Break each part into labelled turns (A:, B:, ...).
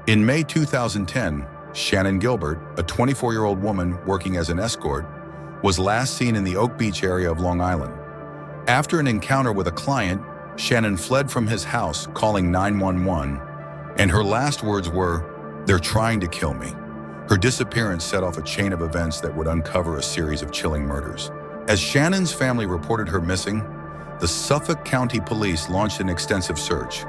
A: In May 2010, Shannon Gilbert, a 24-year-old woman working as an escort, was last seen in the Oak Beach area of Long Island. After an encounter with a client, Shannon fled from his house, calling 911, and her last words were, "They're trying to kill me." Her disappearance set off a chain of events that would uncover a series of chilling murders. As Shannon's family reported her missing, the Suffolk County Police launched an extensive search.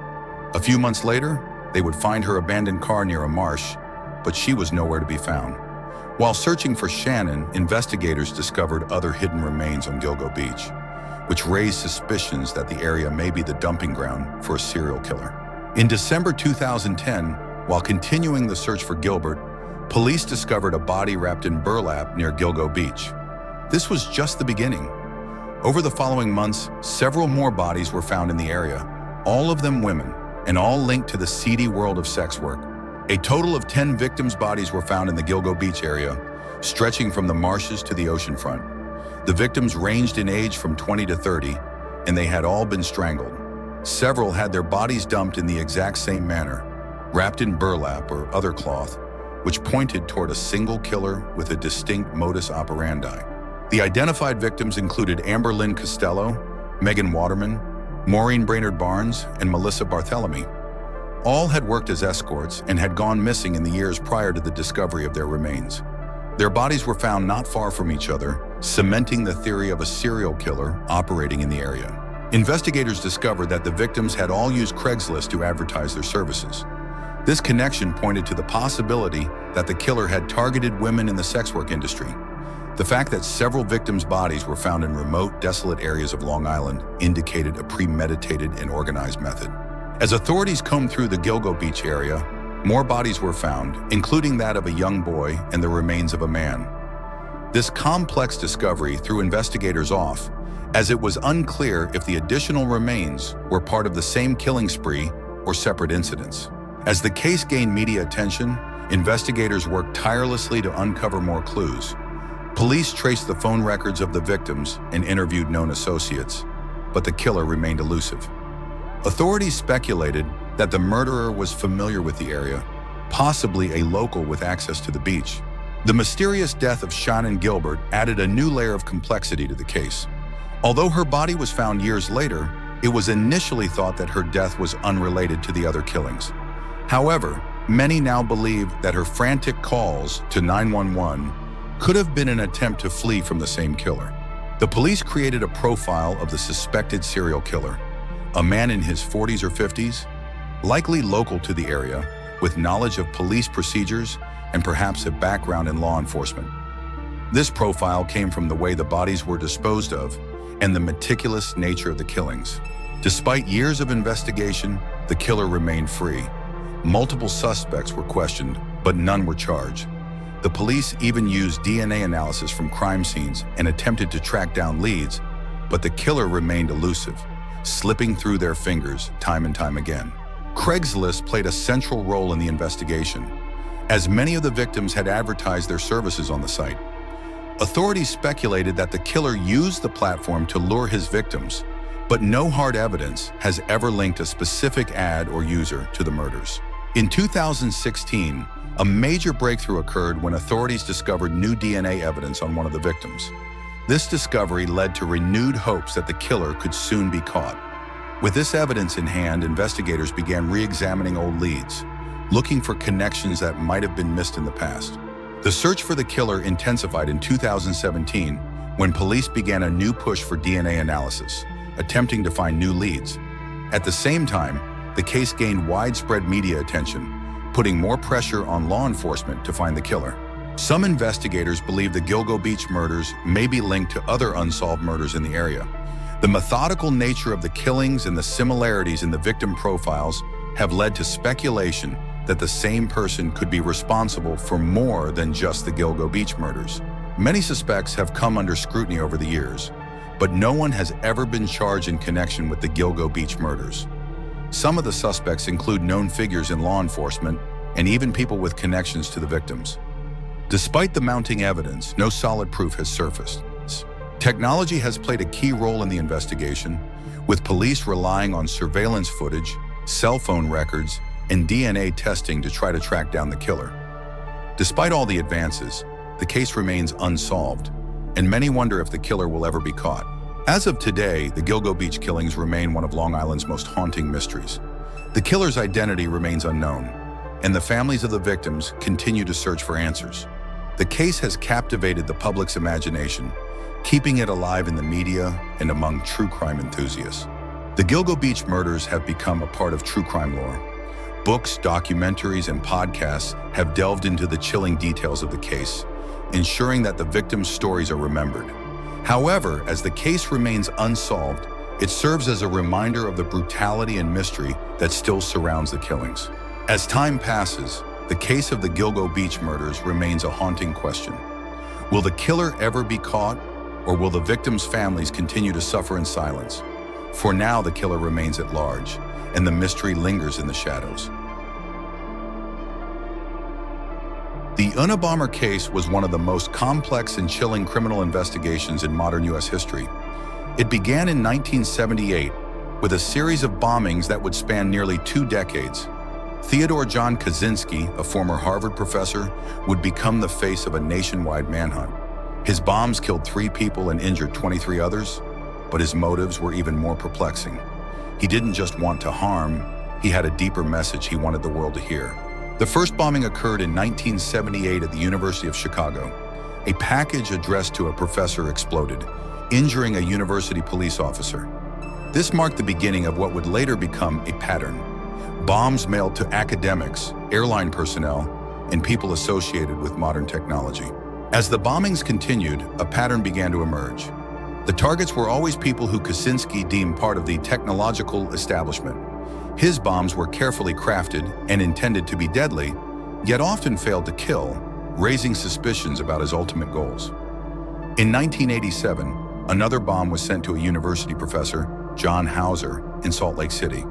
A: A few months later, they would find her abandoned car near a marsh, but she was nowhere to be found. While searching for Shannon, investigators discovered other hidden remains on Gilgo Beach, which raised suspicions that the area may be the dumping ground for a serial killer. In December 2010, while continuing the search for Gilbert, police discovered a body wrapped in burlap near Gilgo Beach. This was just the beginning. Over the following months, several more bodies were found in the area, all of them women, and all linked to the seedy world of sex work. A total of 10 victims' bodies were found in the Gilgo Beach area, stretching from the marshes to the oceanfront. The victims ranged in age from 20 to 30, and they had all been strangled. Several had their bodies dumped in the exact same manner, wrapped in burlap or other cloth, which pointed toward a single killer with a distinct modus operandi. The identified victims included Amber Lynn Costello, Megan Waterman, Maureen Brainerd Barnes, and Melissa Barthelemy. All had worked as escorts and had gone missing in the years prior to the discovery of their remains. Their bodies were found not far from each other, cementing the theory of a serial killer operating in the area. Investigators discovered that the victims had all used Craigslist to advertise their services. This connection pointed to the possibility that the killer had targeted women in the sex work industry. The fact that several victims' bodies were found in remote, desolate areas of Long Island indicated a premeditated and organized method. As authorities combed through the Gilgo Beach area, more bodies were found, including that of a young boy and the remains of a man. This complex discovery threw investigators off, as it was unclear if the additional remains were part of the same killing spree or separate incidents. As the case gained media attention, investigators worked tirelessly to uncover more clues. Police traced the phone records of the victims and interviewed known associates, but the killer remained elusive. Authorities speculated that the murderer was familiar with the area, possibly a local with access to the beach. The mysterious death of Shannon Gilbert added a new layer of complexity to the case. Although her body was found years later, it was initially thought that her death was unrelated to the other killings. However, many now believe that her frantic calls to 911 could have been an attempt to flee from the same killer. The police created a profile of the suspected serial killer, a man in his 40s or 50s, likely local to the area, with knowledge of police procedures and perhaps a background in law enforcement. This profile came from the way the bodies were disposed of and the meticulous nature of the killings. Despite years of investigation, the killer remained free. Multiple suspects were questioned, but none were charged. The police even used DNA analysis from crime scenes and attempted to track down leads, but the killer remained elusive, slipping through their fingers time and time again. Craigslist played a central role in the investigation, as many of the victims had advertised their services on the site. Authorities speculated that the killer used the platform to lure his victims, but no hard evidence has ever linked a specific ad or user to the murders. In 2016, a major breakthrough occurred when authorities discovered new DNA evidence on one of the victims. This discovery led to renewed hopes that the killer could soon be caught. With this evidence in hand, investigators began re-examining old leads, looking for connections that might have been missed in the past. The search for the killer intensified in 2017 when police began a new push for DNA analysis, attempting to find new leads. At the same time, the case gained widespread media attention, putting more pressure on law enforcement to find the killer. Some investigators believe the Gilgo Beach murders may be linked to other unsolved murders in the area. The methodical nature of the killings and the similarities in the victim profiles have led to speculation that the same person could be responsible for more than just the Gilgo Beach murders. Many suspects have come under scrutiny over the years, but no one has ever been charged in connection with the Gilgo Beach murders. Some of the suspects include known figures in law enforcement and even people with connections to the victims. Despite the mounting evidence, no solid proof has surfaced. Technology has played a key role in the investigation, with police relying on surveillance footage, cell phone records, and DNA testing to try to track down the killer. Despite all the advances, the case remains unsolved, and many wonder if the killer will ever be caught. As of today, the Gilgo Beach killings remain one of Long Island's most haunting mysteries. The killer's identity remains unknown, and the families of the victims continue to search for answers. The case has captivated the public's imagination, keeping it alive in the media and among true crime enthusiasts. The Gilgo Beach murders have become a part of true crime lore. Books, documentaries, and podcasts have delved into the chilling details of the case, ensuring that the victims' stories are remembered. However, as the case remains unsolved, it serves as a reminder of the brutality and mystery that still surrounds the killings. As time passes, the case of the Gilgo Beach murders remains a haunting question. Will the killer ever be caught, or will the victims' families continue to suffer in silence? For now, the killer remains at large, and the mystery lingers in the shadows. The Unabomber case was one of the most complex and chilling criminal investigations in modern U.S. history. It began in 1978 with a series of bombings that would span nearly 2 decades. Theodore John Kaczynski, a former Harvard professor, would become the face of a nationwide manhunt. His bombs killed 3 people and injured 23 others, but his motives were even more perplexing. He didn't just want to harm, he had a deeper message he wanted the world to hear. The first bombing occurred in 1978 at the University of Chicago. A package addressed to a professor exploded, injuring a university police officer. This marked the beginning of what would later become a pattern. Bombs mailed to academics, airline personnel, and people associated with modern technology. As the bombings continued, a pattern began to emerge. The targets were always people who Kaczynski deemed part of the technological establishment. His bombs were carefully crafted and intended to be deadly, yet often failed to kill, raising suspicions about his ultimate goals. In 1987, another bomb was sent to a university professor, John Hauser, in Salt Lake City.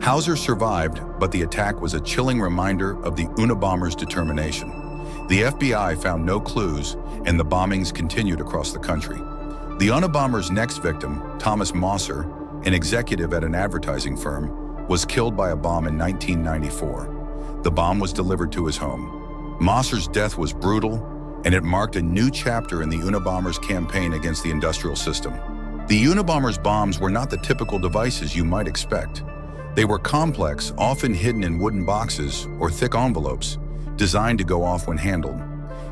A: Hauser survived, but the attack was a chilling reminder of the Unabomber's determination. The FBI found no clues, and the bombings continued across the country. The Unabomber's next victim, Thomas Mosser, an executive at an advertising firm, was killed by a bomb in 1994. The bomb was delivered to his home. Mosser's death was brutal, and it marked a new chapter in the Unabomber's campaign against the industrial system. The Unabomber's bombs were not the typical devices you might expect. They were complex, often hidden in wooden boxes or thick envelopes, designed to go off when handled.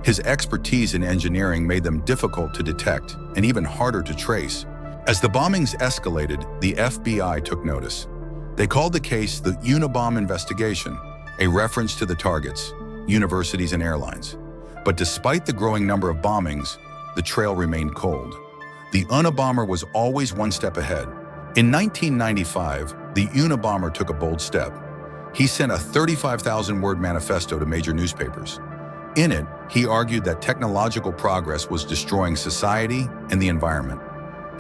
A: His expertise in engineering made them difficult to detect and even harder to trace. As the bombings escalated, the FBI took notice. They called the case the Unabomber investigation, a reference to the targets, universities and airlines. But despite the growing number of bombings, the trail remained cold. The Unabomber was always one step ahead. In 1995, the Unabomber took a bold step. He sent a 35,000-word manifesto to major newspapers. In it, he argued that technological progress was destroying society and the environment.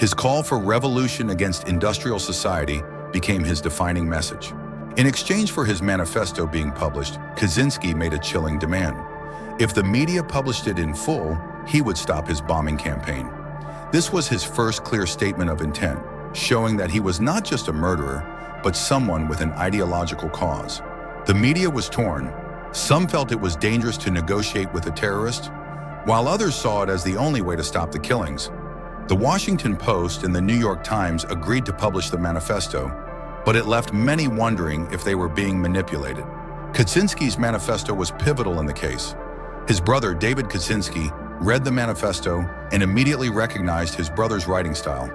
A: His call for revolution against industrial society became his defining message. In exchange for his manifesto being published, Kaczynski made a chilling demand. If the media published it in full, he would stop his bombing campaign. This was his first clear statement of intent, showing that he was not just a murderer, but someone with an ideological cause. The media was torn. Some felt it was dangerous to negotiate with a terrorist, while others saw it as the only way to stop the killings. The Washington Post and the New York Times agreed to publish the manifesto, but it left many wondering if they were being manipulated. Kaczynski's manifesto was pivotal in the case. His brother, David Kaczynski, read the manifesto and immediately recognized his brother's writing style.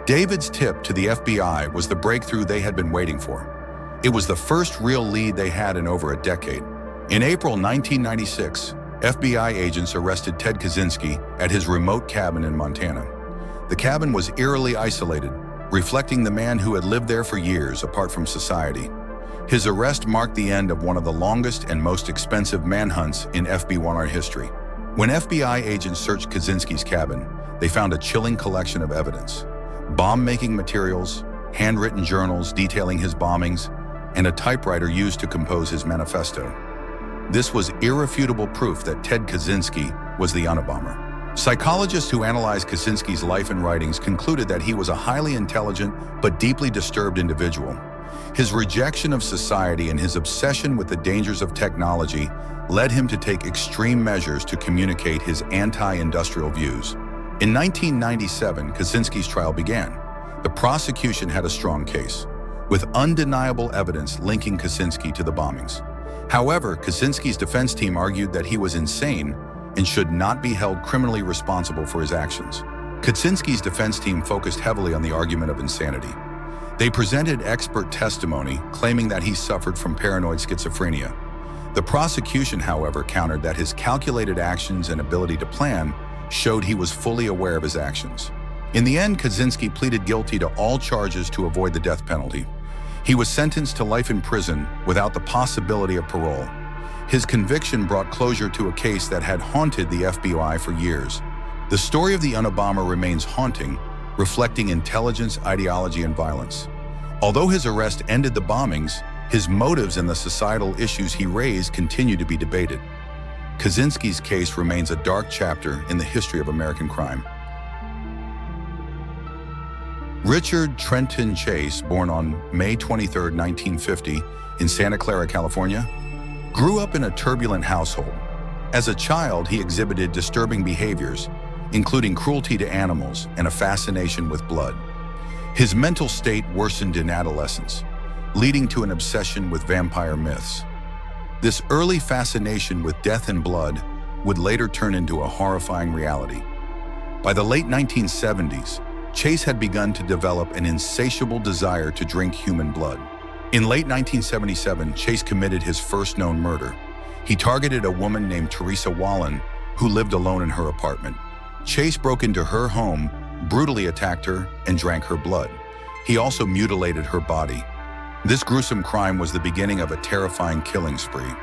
A: David's tip to the FBI was the breakthrough they had been waiting for. It was the first real lead they had in over a decade. In April 1996, FBI agents arrested Ted Kaczynski at his remote cabin in Montana. The cabin was eerily isolated, reflecting the man who had lived there for years apart from society. His arrest marked the end of one of the longest and most expensive manhunts in FB1R history. When FBI agents searched Kaczynski's cabin, they found a chilling collection of evidence: bomb-making materials, handwritten journals detailing his bombings, and a typewriter used to compose his manifesto. This was irrefutable proof that Ted Kaczynski was the Unabomber. Psychologists who analyzed Kaczynski's life and writings concluded that he was a highly intelligent but deeply disturbed individual. His rejection of society and his obsession with the dangers of technology led him to take extreme measures to communicate his anti-industrial views. In 1997, Kaczynski's trial began. The prosecution had a strong case, with undeniable evidence linking Kaczynski to the bombings. However, Kaczynski's defense team argued that he was insane and should not be held criminally responsible for his actions. Kaczynski's defense team focused heavily on the argument of insanity. They presented expert testimony claiming that he suffered from paranoid schizophrenia. The prosecution, however, countered that his calculated actions and ability to plan showed he was fully aware of his actions. In the end, Kaczynski pleaded guilty to all charges to avoid the death penalty. He was sentenced to life in prison without the possibility of parole. His conviction brought closure to a case that had haunted the FBI for years. The story of the Unabomber remains haunting, reflecting intelligence, ideology, and violence. Although his arrest ended the bombings, his motives and the societal issues he raised continue to be debated. Kaczynski's case remains a dark chapter in the history of American crime. Richard Trenton Chase, born on May 23, 1950, in Santa Clara, California, grew up in a turbulent household. As a child, he exhibited disturbing behaviors, including cruelty to animals and a fascination with blood. His mental state worsened in adolescence, leading to an obsession with vampire myths. This early fascination with death and blood would later turn into a horrifying reality. By the late 1970s, Chase had begun to develop an insatiable desire to drink human blood. In late 1977, Chase committed his first known murder. He targeted a woman named Teresa Wallen, who lived alone in her apartment. Chase broke into her home, brutally attacked her, and drank her blood. He also mutilated her body. This gruesome crime was the beginning of a terrifying killing spree.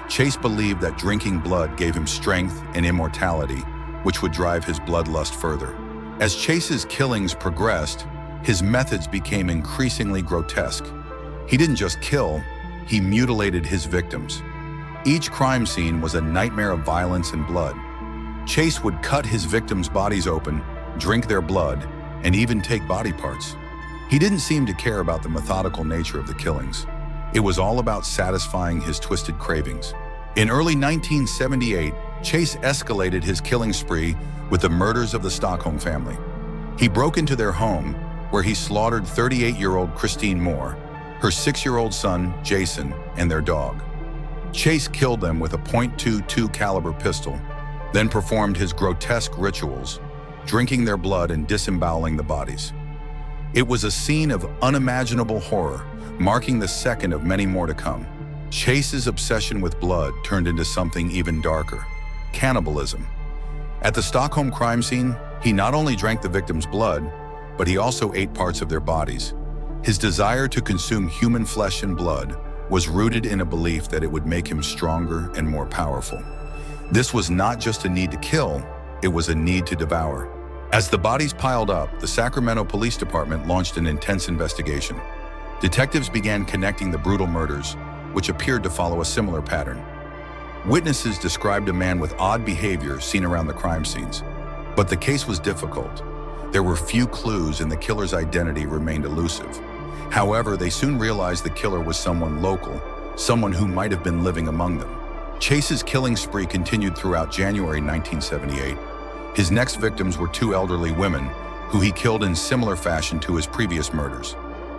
A: Chase believed that drinking blood gave him strength and immortality, which would drive his bloodlust further. As Chase's killings progressed, his methods became increasingly grotesque. He didn't just kill, he mutilated his victims. Each crime scene was a nightmare of violence and blood. Chase would cut his victims' bodies open, drink their blood, and even take body parts. He didn't seem to care about the methodical nature of the killings. It was all about satisfying his twisted cravings. In early 1978, Chase escalated his killing spree with the murders of the Stockholm family. He broke into their home, where he slaughtered 38-year-old Christine Moore, her 6-year-old son, Jason, and their dog. Chase killed them with a .22 caliber pistol, then performed his grotesque rituals, drinking their blood and disemboweling the bodies. It was a scene of unimaginable horror, marking the second of many more to come. Chase's obsession with blood turned into something even darker: cannibalism. At the Stockholm crime scene, he not only drank the victims' blood, but he also ate parts of their bodies. His desire to consume human flesh and blood was rooted in a belief that it would make him stronger and more powerful. This was not just a need to kill, it was a need to devour. As the bodies piled up, the Sacramento Police Department launched an intense investigation. Detectives began connecting the brutal murders, which appeared to follow a similar pattern. Witnesses described a man with odd behavior seen around the crime scenes. But the case was difficult. There were few clues and the killer's identity remained elusive. However, they soon realized the killer was someone local, someone who might have been living among them. Chase's killing spree continued throughout January 1978. His next victims were 2 elderly women, who he killed in similar fashion to his previous murders.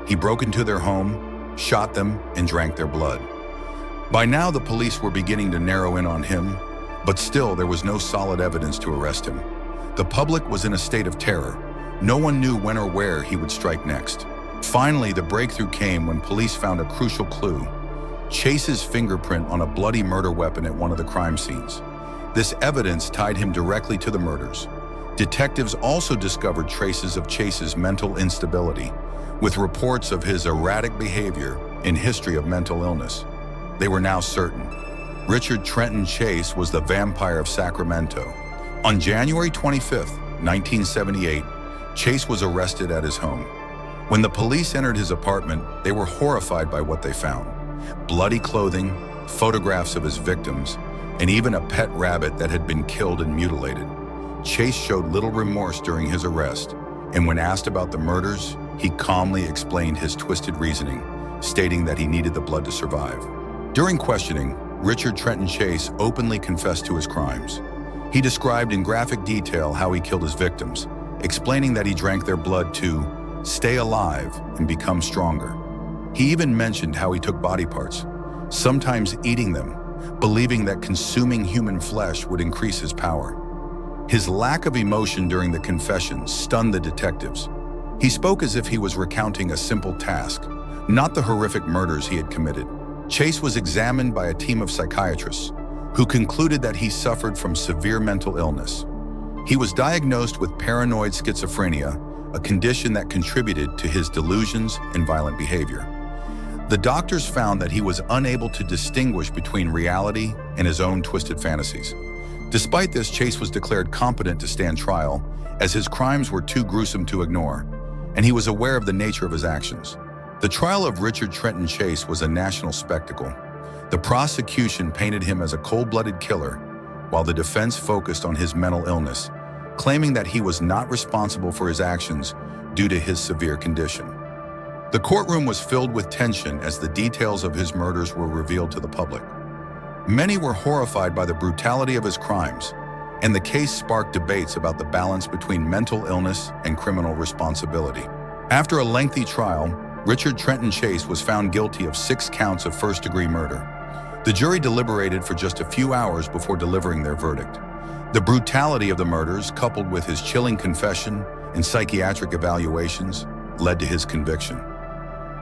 A: He broke into their home, shot them, and drank their blood. By now, the police were beginning to narrow in on him, but still there was no solid evidence to arrest him. The public was in a state of terror. No one knew when or where he would strike next. Finally, the breakthrough came when police found a crucial clue: Chase's fingerprint on a bloody murder weapon at one of the crime scenes. This evidence tied him directly to the murders. Detectives also discovered traces of Chase's mental instability, with reports of his erratic behavior and history of mental illness. They were now certain. Richard Trenton Chase was the vampire of Sacramento. On January 25, 1978, Chase was arrested at his home. When the police entered his apartment, they were horrified by what they found: bloody clothing, photographs of his victims, and even a pet rabbit that had been killed and mutilated. Chase showed little remorse during his arrest, and when asked about the murders, he calmly explained his twisted reasoning, stating that he needed the blood to survive. During questioning, Richard Trenton Chase openly confessed to his crimes. He described in graphic detail how he killed his victims, explaining that he drank their blood to stay alive and become stronger. He even mentioned how he took body parts, sometimes eating them, believing that consuming human flesh would increase his power. His lack of emotion during the confession stunned the detectives. He spoke as if he was recounting a simple task, not the horrific murders he had committed. Chase was examined by a team of psychiatrists who concluded that he suffered from severe mental illness. He was diagnosed with paranoid schizophrenia, a condition that contributed to his delusions and violent behavior. The doctors found that he was unable to distinguish between reality and his own twisted fantasies. Despite this, Chase was declared competent to stand trial, as his crimes were too gruesome to ignore, and he was aware of the nature of his actions. The trial of Richard Trenton Chase was a national spectacle. The prosecution painted him as a cold-blooded killer, while the defense focused on his mental illness, claiming that he was not responsible for his actions due to his severe condition. The courtroom was filled with tension as the details of his murders were revealed to the public. Many were horrified by the brutality of his crimes, and the case sparked debates about the balance between mental illness and criminal responsibility. After a lengthy trial, Richard Trenton Chase was found guilty of 6 counts of first-degree murder. The jury deliberated for just a few hours before delivering their verdict. The brutality of the murders, coupled with his chilling confession and psychiatric evaluations, led to his conviction.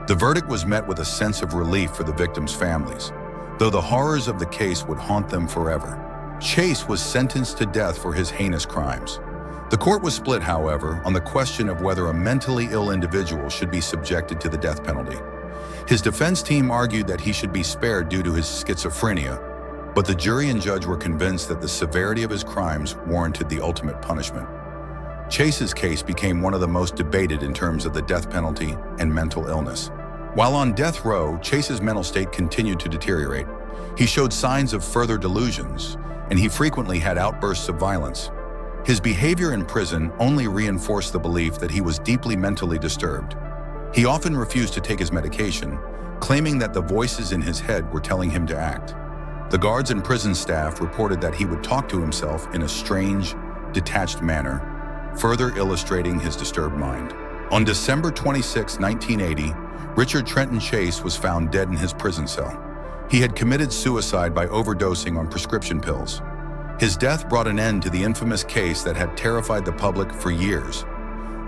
A: The verdict was met with a sense of relief for the victims' families, though the horrors of the case would haunt them forever. Chase was sentenced to death for his heinous crimes. The court was split, however, on the question of whether a mentally ill individual should be subjected to the death penalty. His defense team argued that he should be spared due to his schizophrenia, but the jury and judge were convinced that the severity of his crimes warranted the ultimate punishment. Chase's case became one of the most debated in terms of the death penalty and mental illness. While on death row, Chase's mental state continued to deteriorate. He showed signs of further delusions, and he frequently had outbursts of violence. His behavior in prison only reinforced the belief that he was deeply mentally disturbed. He often refused to take his medication, claiming that the voices in his head were telling him to act. The guards and prison staff reported that he would talk to himself in a strange, detached manner, further illustrating his disturbed mind. On December 26, 1980, Richard Trenton Chase was found dead in his prison cell. He had committed suicide by overdosing on prescription pills. His death brought an end to the infamous case that had terrified the public for years.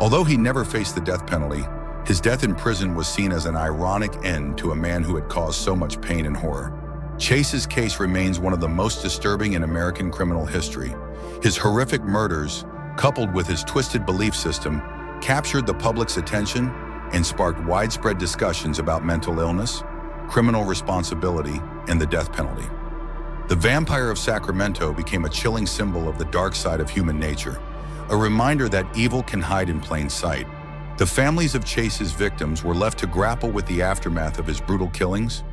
A: Although he never faced the death penalty, his death in prison was seen as an ironic end to a man who had caused so much pain and horror. Chase's case remains one of the most disturbing in American criminal history. His horrific murders, coupled with his twisted belief system, captured the public's attention and sparked widespread discussions about mental illness, criminal responsibility, and the death penalty. The Vampire of Sacramento became a chilling symbol of the dark side of human nature, a reminder that evil can hide in plain sight. The families of Chase's victims were left to grapple with the aftermath of his brutal killings.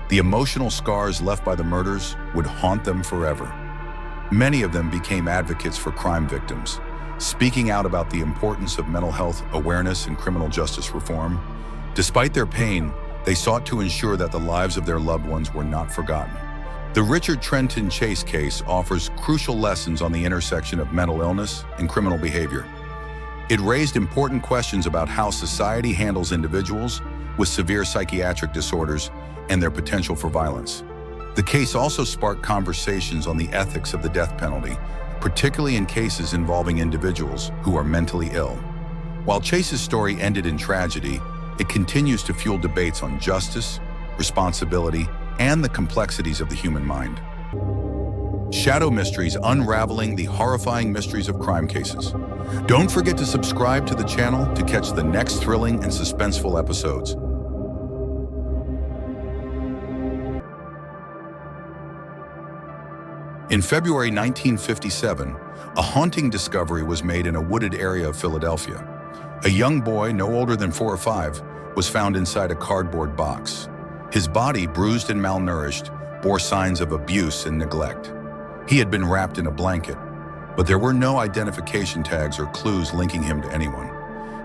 A: The emotional scars left by the murders would haunt them forever. Many of them became advocates for crime victims, speaking out about the importance of mental health awareness and criminal justice reform. Despite their pain, they sought to ensure that the lives of their loved ones were not forgotten. The Richard Trenton Chase case offers crucial lessons on the intersection of mental illness and criminal behavior. It raised important questions about how society handles individuals with severe psychiatric disorders and their potential for violence. The case also sparked conversations on the ethics of the death penalty, particularly in cases involving individuals who are mentally ill. While Chase's story ended in tragedy, it continues to fuel debates on justice, responsibility, and the complexities of the human mind. Shadow Mysteries, unraveling the horrifying mysteries of crime cases. Don't forget to subscribe to the channel to catch the next thrilling and suspenseful episodes. In February 1957, a haunting discovery was made in a wooded area of Philadelphia. A young boy, no older than 4 or 5, was found inside a cardboard box. His body, bruised and malnourished, bore signs of abuse and neglect. He had been wrapped in a blanket, but there were no identification tags or clues linking him to anyone.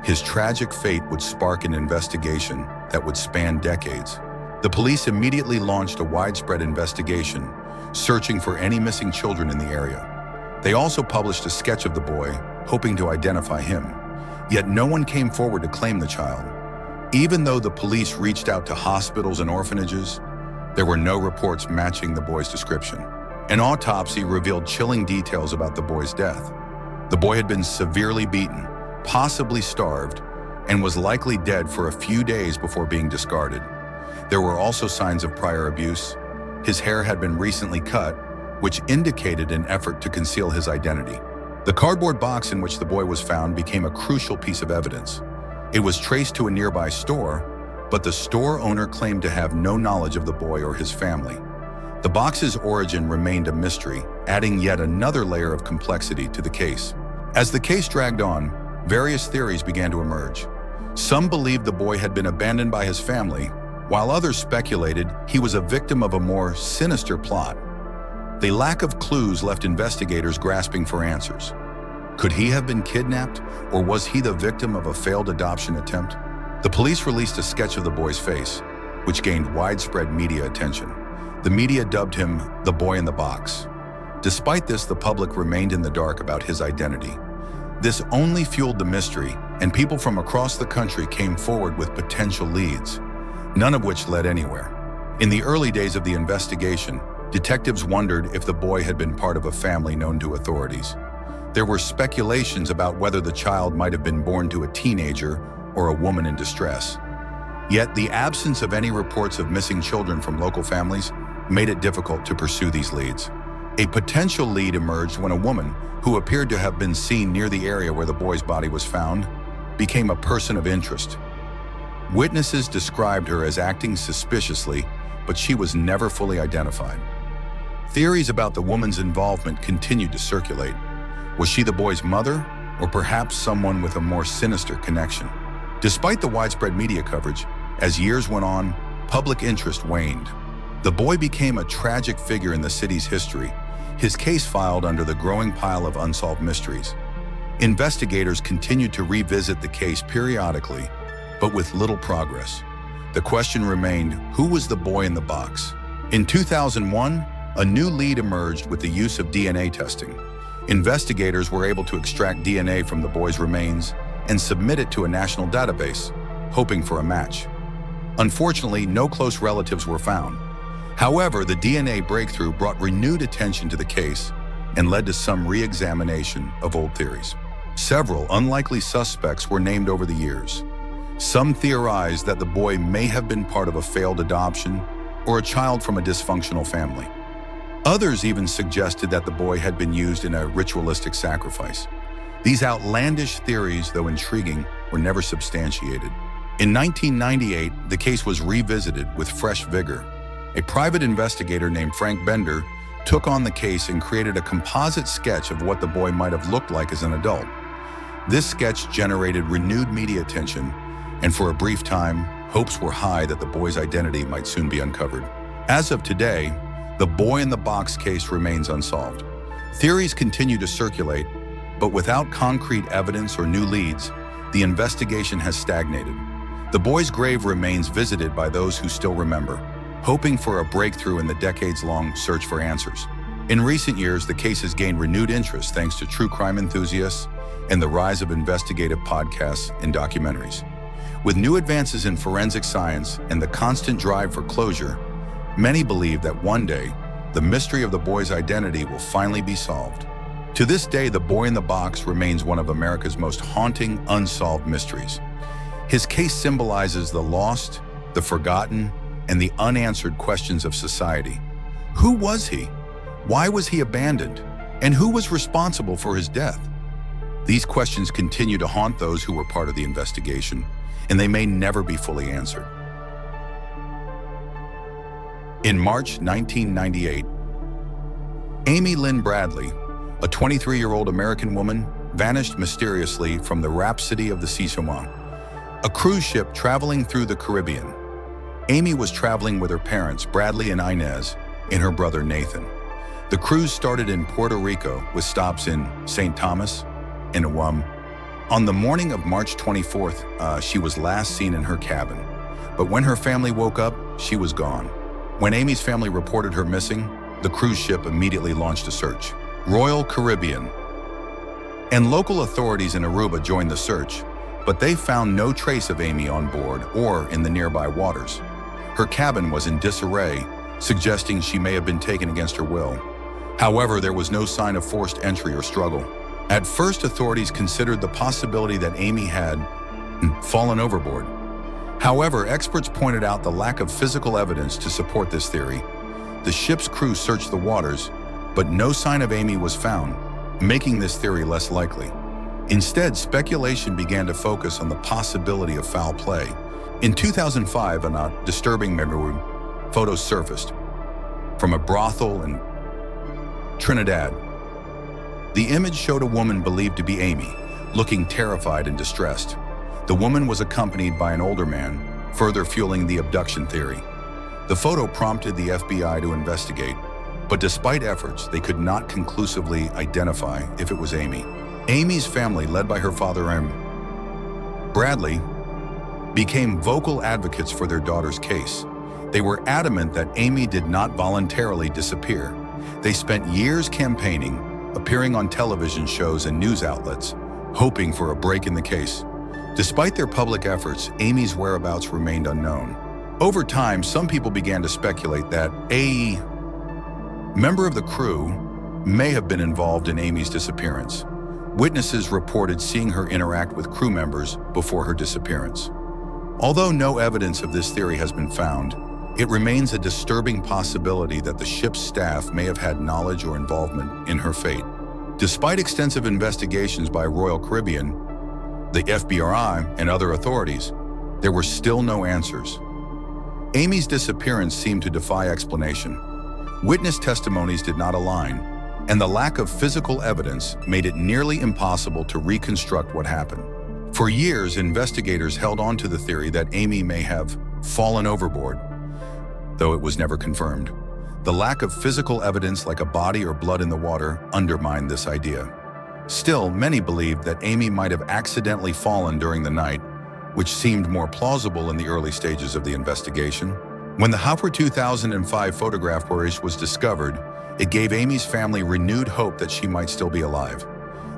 A: His tragic fate would spark an investigation that would span decades. The police immediately launched a widespread investigation, searching for any missing children in the area. They also published a sketch of the boy, hoping to identify him. Yet no one came forward to claim the child. Even though the police reached out to hospitals and orphanages, there were no reports matching the boy's description. An autopsy revealed chilling details about the boy's death. The boy had been severely beaten, possibly starved, and was likely dead for a few days before being discarded. There were also signs of prior abuse. His hair had been recently cut, which indicated an effort to conceal his identity. The cardboard box in which the boy was found became a crucial piece of evidence. It was traced to a nearby store, but the store owner claimed to have no knowledge of the boy or his family. The box's origin remained a mystery, adding yet another layer of complexity to the case. As the case dragged on, various theories began to emerge. Some believed the boy had been abandoned by his family, while others speculated he was a victim of a more sinister plot. The lack of clues left investigators grasping for answers. Could he have been kidnapped, or was he the victim of a failed adoption attempt? The police released a sketch of the boy's face, which gained widespread media attention. The media dubbed him the boy in the box. Despite this, the public remained in the dark about his identity. This only fueled the mystery, and people from across the country came forward with potential leads, none of which led anywhere. In the early days of the investigation, detectives wondered if the boy had been part of a family known to authorities. There were speculations about whether the child might have been born to a teenager or a woman in distress. Yet the absence of any reports of missing children from local families made it difficult to pursue these leads. A potential lead emerged when a woman, who appeared to have been seen near the area where the boy's body was found, became a person of interest. Witnesses described her as acting suspiciously, but she was never fully identified. Theories about the woman's involvement continued to circulate. Was she the boy's mother, or perhaps someone with a more sinister connection? Despite the widespread media coverage, as years went on, public interest waned. The boy became a tragic figure in the city's history, his case filed under the growing pile of unsolved mysteries. Investigators continued to revisit the case periodically, but with little progress. The question remained, who was the boy in the box? In 2001, a new lead emerged with the use of DNA testing. Investigators were able to extract DNA from the boy's remains and submit it to a national database, hoping for a match. Unfortunately, no close relatives were found. However, the DNA breakthrough brought renewed attention to the case and led to some re-examination of old theories. Several unlikely suspects were named over the years. Some theorized that the boy may have been part of a failed adoption or a child from a dysfunctional family. Others even suggested that the boy had been used in a ritualistic sacrifice. These outlandish theories, though intriguing, were never substantiated. In 1998, the case was revisited with fresh vigor. A private investigator named Frank Bender took on the case and created a composite sketch of what the boy might have looked like as an adult. This sketch generated renewed media attention, and for a brief time, hopes were high that the boy's identity might soon be uncovered. As of today, the boy in the box case remains unsolved. Theories continue to circulate, but without concrete evidence or new leads, the investigation has stagnated. The boy's grave remains visited by those who still remember, hoping for a breakthrough in the decades-long search for answers. In recent years, the case has gained renewed interest thanks to true crime enthusiasts and the rise of investigative podcasts and documentaries. With new advances in forensic science and the constant drive for closure, many believe that one day, the mystery of the boy's identity will finally be solved. To this day, the boy in the box remains one of America's most haunting, unsolved mysteries. His case symbolizes the lost, the forgotten, and the unanswered questions of society. Who was he? Why was he abandoned? And who was responsible for his death? These questions continue to haunt those who were part of the investigation, and they may never be fully answered. In March 1998, Amy Lyn Bradley, a 23-year-old American woman, vanished mysteriously from the Rhapsody of the Seesaw, a cruise ship traveling through the Caribbean. Amy was traveling with her parents, Bradley and Inez, and her brother, Nathan. The cruise started in Puerto Rico with stops in St. Thomas and Guam, On the morning of March 24th, she was last seen in her cabin. But when her family woke up, she was gone. When Amy's family reported her missing, the cruise ship immediately launched a search. Royal Caribbean and local authorities in Aruba joined the search, but they found no trace of Amy on board or in the nearby waters. Her cabin was in disarray, suggesting she may have been taken against her will. However, there was no sign of forced entry or struggle. At first, authorities considered the possibility that Amy had fallen overboard. However, experts pointed out the lack of physical evidence to support this theory. The ship's crew searched the waters, but no sign of Amy was found, making this theory less likely. Instead, speculation began to focus on the possibility of foul play. In 2005, a disturbing memory photos surfaced from a brothel in Trinidad. The image showed a woman believed to be Amy, looking terrified and distressed. The woman was accompanied by an older man, further fueling the abduction theory. The photo prompted the FBI to investigate, but despite efforts, they could not conclusively identify if it was Amy. Amy's family, led by her father, Lyn Bradley, became vocal advocates for their daughter's case. They were adamant that Amy did not voluntarily disappear. They spent years campaigning, appearing on television shows and news outlets, hoping for a break in the case. Despite their public efforts, Amy's whereabouts remained unknown. Over time, some people began to speculate that a member of the crew may have been involved in Amy's disappearance. Witnesses reported seeing her interact with crew members before her disappearance. Although no evidence of this theory has been found, it remains a disturbing possibility that the ship's staff may have had knowledge or involvement in her fate. Despite extensive investigations by Royal Caribbean, the FBI, and other authorities, there were still no answers. Amy's disappearance seemed to defy explanation. Witness testimonies did not align, and the lack of physical evidence made it nearly impossible to reconstruct what happened. For years, investigators held on to the theory that Amy may have fallen overboard, though it was never confirmed. The lack of physical evidence like a body or blood in the water undermined this idea. Still, many believed that Amy might have accidentally fallen during the night, which seemed more plausible in the early stages of the investigation. When the Hoffa 2005 photograph was discovered, it gave Amy's family renewed hope that she might still be alive.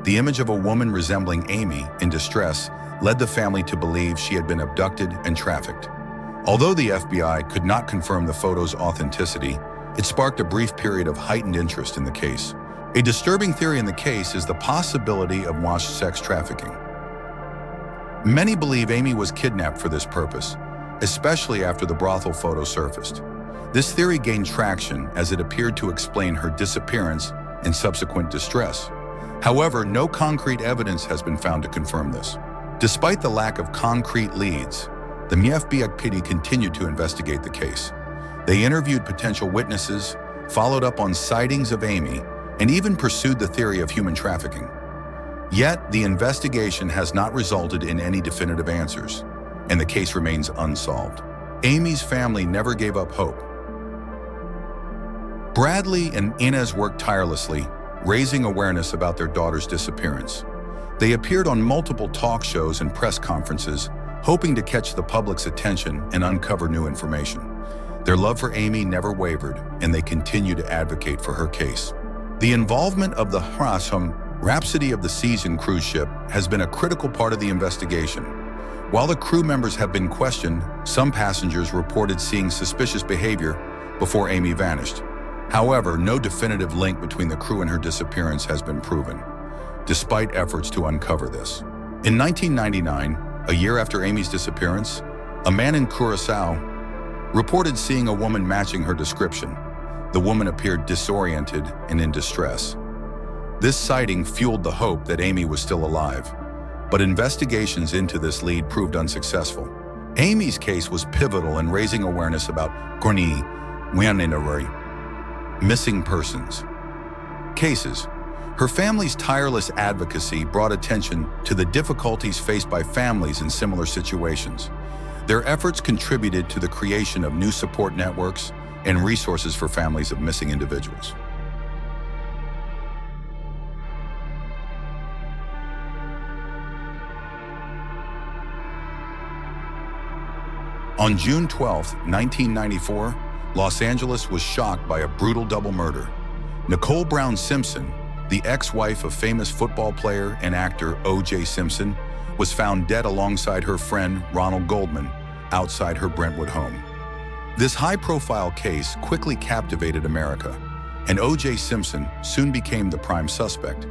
A: The image of a woman resembling Amy in distress led the family to believe she had been abducted and trafficked. Although the FBI could not confirm the photo's authenticity, it sparked a brief period of heightened interest in the case. A disturbing theory in the case is the possibility of washed sex trafficking. Many believe Amy was kidnapped for this purpose, especially after the brothel photo surfaced. This theory gained traction as it appeared to explain her disappearance and subsequent distress. However, no concrete evidence has been found to confirm this. Despite the lack of concrete leads, the FBI continued to investigate the case. They interviewed potential witnesses, followed up on sightings of Amy, and even pursued the theory of human trafficking. Yet, the investigation has not resulted in any definitive answers, and the case remains unsolved. Amy's family never gave up hope. Bradley and Inez worked tirelessly, raising awareness about their daughter's disappearance. They appeared on multiple talk shows and press conferences, hoping to catch the public's attention and uncover new information. Their love for Amy never wavered, and they continue to advocate for her case. The involvement of the Hoffa Rhapsody of the Season cruise ship has been a critical part of the investigation. While the crew members have been questioned, some passengers reported seeing suspicious behavior before Amy vanished. However, no definitive link between the crew and her disappearance has been proven, despite efforts to uncover this. In 1999, a year after Amy's disappearance, a man in Curacao reported seeing a woman matching her description. The woman appeared disoriented and in distress. This sighting fueled the hope that Amy was still alive, but investigations into this lead proved unsuccessful. Amy's case was pivotal in raising awareness about missing persons cases. Her family's tireless advocacy brought attention to the difficulties faced by families in similar situations. Their efforts contributed to the creation of new support networks and resources for families of missing individuals. On June 12, 1994, Los Angeles was shocked by a brutal double murder. Nicole Brown Simpson, the ex-wife of famous football player and actor O.J. Simpson, was found dead alongside her friend Ronald Goldman outside her Brentwood home. This high-profile case quickly captivated America, and O.J. Simpson soon became the prime suspect.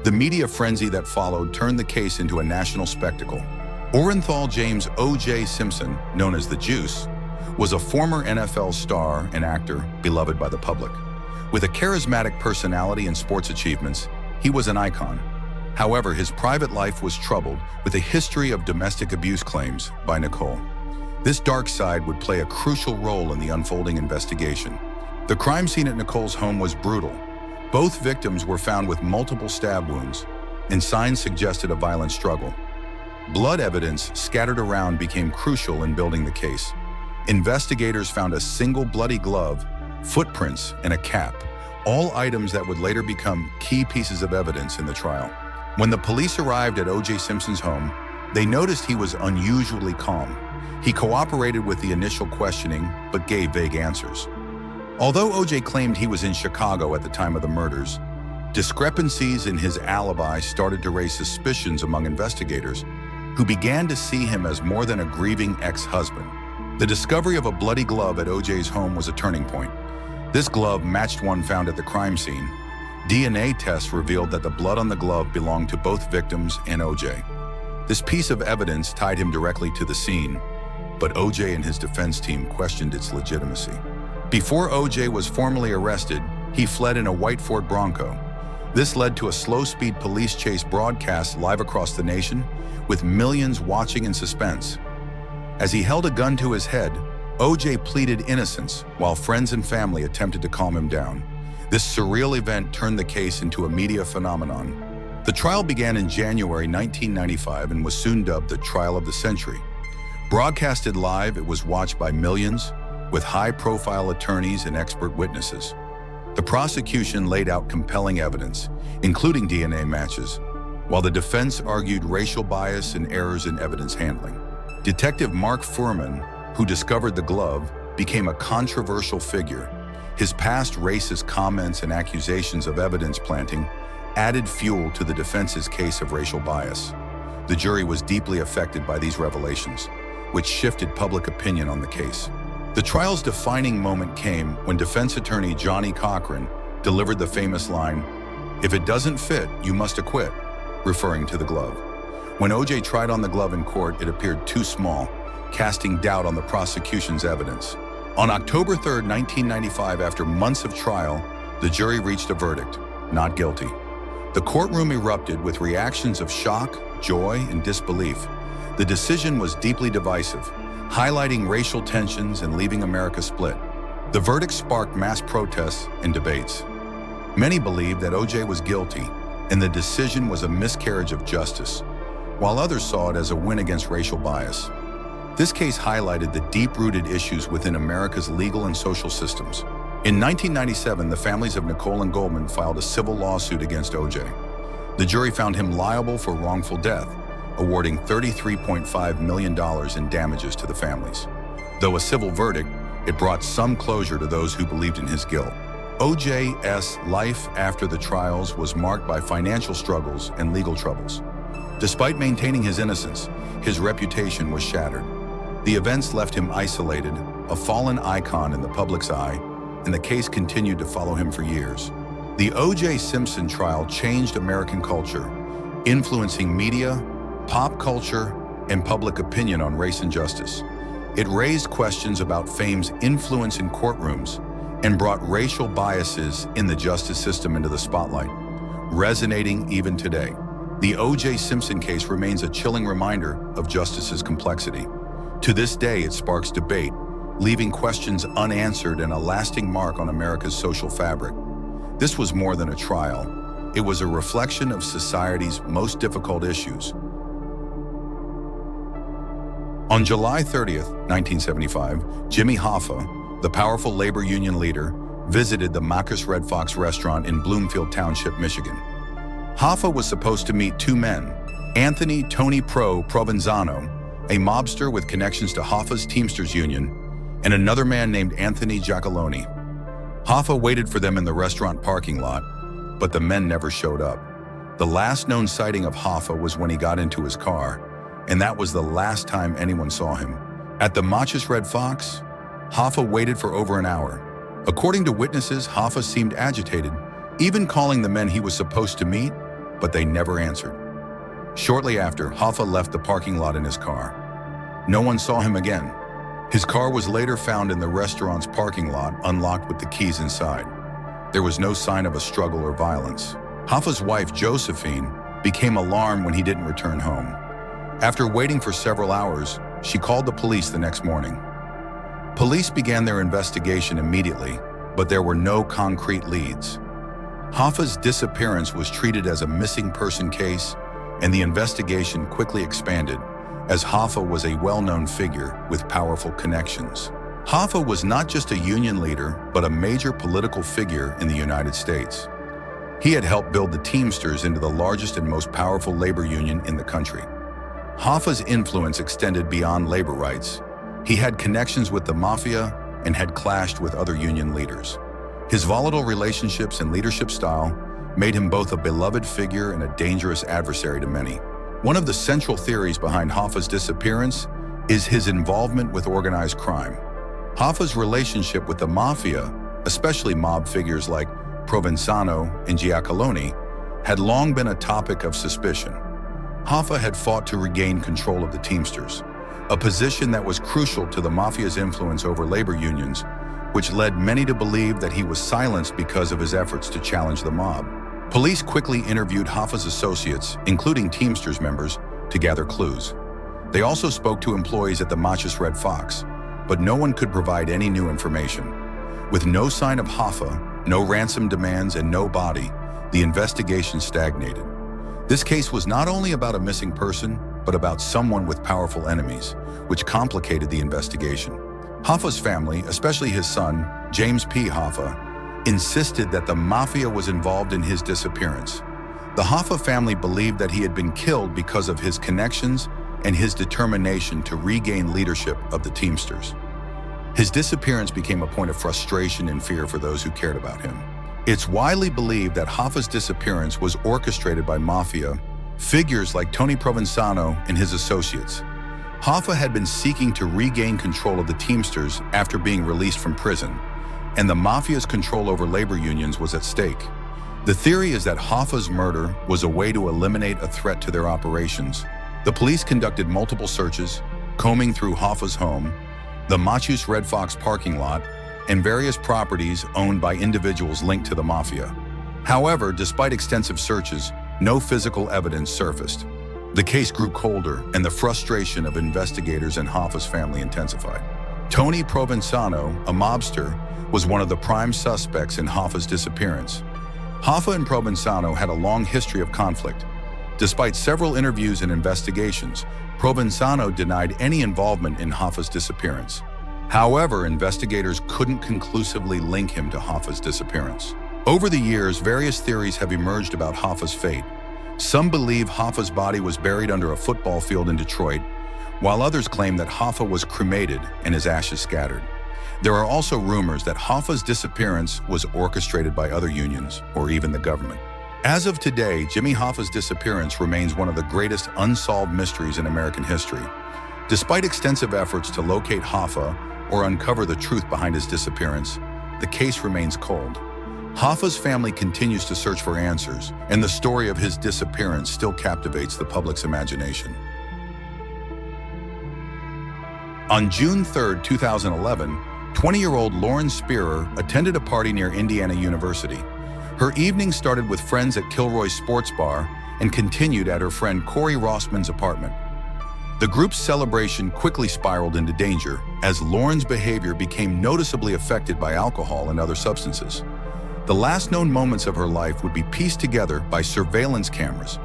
A: The media frenzy that followed turned the case into a national spectacle. Orenthal James O.J. Simpson, known as the Juice, was a former NFL star and actor beloved by the public. With a charismatic personality and sports achievements, he was an icon. However, his private life was troubled with a history of domestic abuse claims by Nicole. This dark side would play a crucial role in the unfolding investigation. The crime scene at Nicole's home was brutal. Both victims were found with multiple stab wounds, and signs suggested a violent struggle. Blood evidence scattered around became crucial in building the case. Investigators found a single bloody glove, footprints, and a cap, all items that would later become key pieces of evidence in the trial. When the police arrived at O.J. Simpson's home, they noticed he was unusually calm. He cooperated with the initial questioning, but gave vague answers. Although O.J. claimed he was in Chicago at the time of the murders, discrepancies in his alibi started to raise suspicions among investigators, who began to see him as more than a grieving ex-husband. The discovery of a bloody glove at O.J.'s home was a turning point. This glove matched one found at the crime scene. DNA tests revealed that the blood on the glove belonged to both victims and O.J. This piece of evidence tied him directly to the scene, but O.J. and his defense team questioned its legitimacy. Before O.J. was formally arrested, he fled in a white Ford Bronco. This led to a slow-speed police chase broadcast live across the nation, with millions watching in suspense. As he held a gun to his head, O.J. pleaded innocence while friends and family attempted to calm him down. This surreal event turned the case into a media phenomenon. The trial began in January 1995 and was soon dubbed the Trial of the Century. Broadcasted live, it was watched by millions, with high-profile attorneys and expert witnesses. The prosecution laid out compelling evidence, including DNA matches, while the defense argued racial bias and errors in evidence handling. Detective Mark Furman, who discovered the glove, became a controversial figure. His past racist comments and accusations of evidence planting added fuel to the defense's case of racial bias. The jury was deeply affected by these revelations, which shifted public opinion on the case. The trial's defining moment came when defense attorney Johnny Cochran delivered the famous line, "If it doesn't fit, you must acquit," referring to the glove. When O.J. tried on the glove in court, it appeared too small, casting doubt on the prosecution's evidence. On October 3, 1995, after months of trial, the jury reached a verdict, not guilty. The courtroom erupted with reactions of shock, joy, and disbelief. The decision was deeply divisive, highlighting racial tensions and leaving America split. The verdict sparked mass protests and debates. Many believed that O.J. was guilty, and the decision was a miscarriage of justice, while others saw it as a win against racial bias. This case highlighted the deep-rooted issues within America's legal and social systems. In 1997, the families of Nicole and Goldman filed a civil lawsuit against O.J. The jury found him liable for wrongful death, awarding $33.5 million in damages to the families. Though a civil verdict, it brought some closure to those who believed in his guilt. O.J.'s life after the trials was marked by financial struggles and legal troubles. Despite maintaining his innocence, his reputation was shattered. The events left him isolated, a fallen icon in the public's eye, and the case continued to follow him for years. The O.J. Simpson trial changed American culture, influencing media, pop culture, and public opinion on race and justice. It raised questions about fame's influence in courtrooms and brought racial biases in the justice system into the spotlight, resonating even today. The O.J. Simpson case remains a chilling reminder of justice's complexity. To this day, it sparks debate, leaving questions unanswered and a lasting mark on America's social fabric. This was more than a trial. It was a reflection of society's most difficult issues. On July 30th, 1975, Jimmy Hoffa, the powerful labor union leader, visited the Marcus Red Fox restaurant in Bloomfield Township, Michigan. Hoffa was supposed to meet two men, Anthony Tony Provenzano a mobster with connections to Hoffa's Teamsters Union, and another man named Anthony Giacalone. Hoffa waited for them in the restaurant parking lot, but the men never showed up. The last known sighting of Hoffa was when he got into his car, and that was the last time anyone saw him. At the Machus Red Fox, Hoffa waited for over an hour. According to witnesses, Hoffa seemed agitated, even calling the men he was supposed to meet, but they never answered. Shortly after, Hoffa left the parking lot in his car. No one saw him again. His car was later found in the restaurant's parking lot, unlocked with the keys inside. There was no sign of a struggle or violence. Hoffa's wife, Josephine, became alarmed when he didn't return home. After waiting for several hours, she called the police the next morning. Police began their investigation immediately, but there were no concrete leads. Hoffa's disappearance was treated as a missing person case, and the investigation quickly expanded, as Hoffa was a well-known figure with powerful connections. Hoffa was not just a union leader, but a major political figure in the United States. He had helped build the Teamsters into the largest and most powerful labor union in the country. Hoffa's influence extended beyond labor rights. He had connections with the mafia and had clashed with other union leaders. His volatile relationships and leadership style made him both a beloved figure and a dangerous adversary to many. One of the central theories behind Hoffa's disappearance is his involvement with organized crime. Hoffa's relationship with the mafia, especially mob figures like Provenzano and Giacalone, had long been a topic of suspicion. Hoffa had fought to regain control of the Teamsters, a position that was crucial to the mafia's influence over labor unions, which led many to believe that he was silenced because of his efforts to challenge the mob. Police quickly interviewed Hoffa's associates, including Teamsters members, to gather clues. They also spoke to employees at the Machus Red Fox, but no one could provide any new information. With no sign of Hoffa, no ransom demands, and no body, the investigation stagnated. This case was not only about a missing person, but about someone with powerful enemies, which complicated the investigation. Hoffa's family, especially his son, James P. Hoffa, insisted that the mafia was involved in his disappearance. The Hoffa family believed that he had been killed because of his connections and his determination to regain leadership of the Teamsters. His disappearance became a point of frustration and fear for those who cared about him. It's widely believed that Hoffa's disappearance was orchestrated by mafia figures like Tony Provenzano and his associates. Hoffa had been seeking to regain control of the Teamsters after being released from prison, and the mafia's control over labor unions was at stake. The theory is that Hoffa's murder was a way to eliminate a threat to their operations. The police conducted multiple searches, combing through Hoffa's home, the Machus Red Fox parking lot, and various properties owned by individuals linked to the mafia. However, despite extensive searches, no physical evidence surfaced. The case grew colder, and the frustration of investigators and Hoffa's family intensified. Tony Provenzano, a mobster, was one of the prime suspects in Hoffa's disappearance. Hoffa and Provenzano had a long history of conflict. Despite several interviews and investigations, Provenzano denied any involvement in Hoffa's disappearance. However, investigators couldn't conclusively link him to Hoffa's disappearance. Over the years, various theories have emerged about Hoffa's fate. Some believe Hoffa's body was buried under a football field in Detroit, while others claim that Hoffa was cremated and his ashes scattered. There are also rumors that Hoffa's disappearance was orchestrated by other unions or even the government. As of today, Jimmy Hoffa's disappearance remains one of the greatest unsolved mysteries in American history. Despite extensive efforts to locate Hoffa or uncover the truth behind his disappearance, the case remains cold. Hoffa's family continues to search for answers, and the story of his disappearance still captivates the public's imagination. On June 3, 2011, 20-year-old Lauren Spearer attended a party near Indiana University. Her evening started with friends at Kilroy's Sports Bar and continued at her friend Corey Rossman's apartment. The group's celebration quickly spiraled into danger as Lauren's behavior became noticeably affected by alcohol and other substances. The last known moments of her life would be pieced together by surveillance cameras,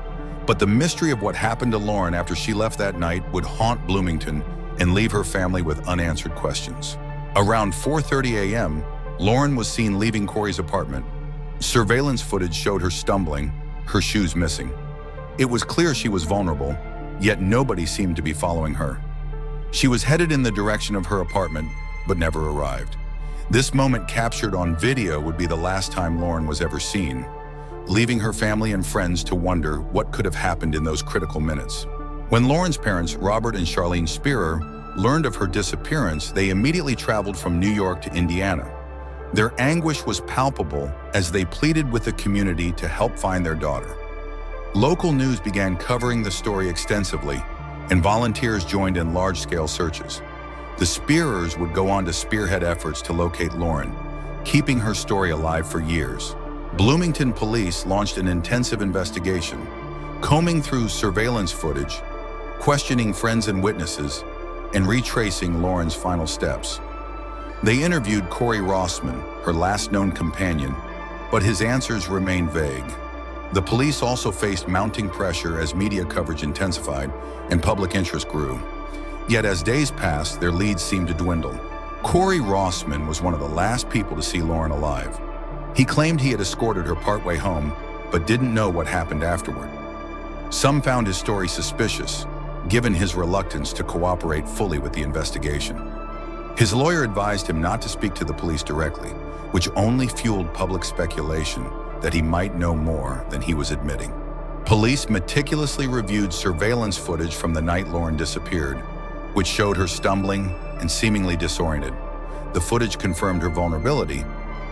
A: but the mystery of what happened to Lauren after she left that night would haunt Bloomington and leave her family with unanswered questions. Around 4:30 a.m., Lauren was seen leaving Corey's apartment. Surveillance footage showed her stumbling, her shoes missing. It was clear she was vulnerable, yet nobody seemed to be following her. She was headed in the direction of her apartment, but never arrived. This moment captured on video would be the last time Lauren was ever seen, leaving her family and friends to wonder what could have happened in those critical minutes. When Lauren's parents, Robert and Charlene Spearer, learned of her disappearance, they immediately traveled from New York to Indiana. Their anguish was palpable as they pleaded with the community to help find their daughter. Local news began covering the story extensively, and volunteers joined in large-scale searches. The Spearers would go on to spearhead efforts to locate Lauren, keeping her story alive for years. Bloomington police launched an intensive investigation, combing through surveillance footage, questioning friends and witnesses, and retracing Lauren's final steps. They interviewed Corey Rossman, her last known companion, but his answers remained vague. The police also faced mounting pressure as media coverage intensified and public interest grew. Yet as days passed, their leads seemed to dwindle. Corey Rossman was one of the last people to see Lauren alive. He claimed he had escorted her partway home, but didn't know what happened afterward. Some found his story suspicious, given his reluctance to cooperate fully with the investigation. His lawyer advised him not to speak to the police directly, which only fueled public speculation that he might know more than he was admitting. Police meticulously reviewed surveillance footage from the night Lauren disappeared, which showed her stumbling and seemingly disoriented. The footage confirmed her vulnerability,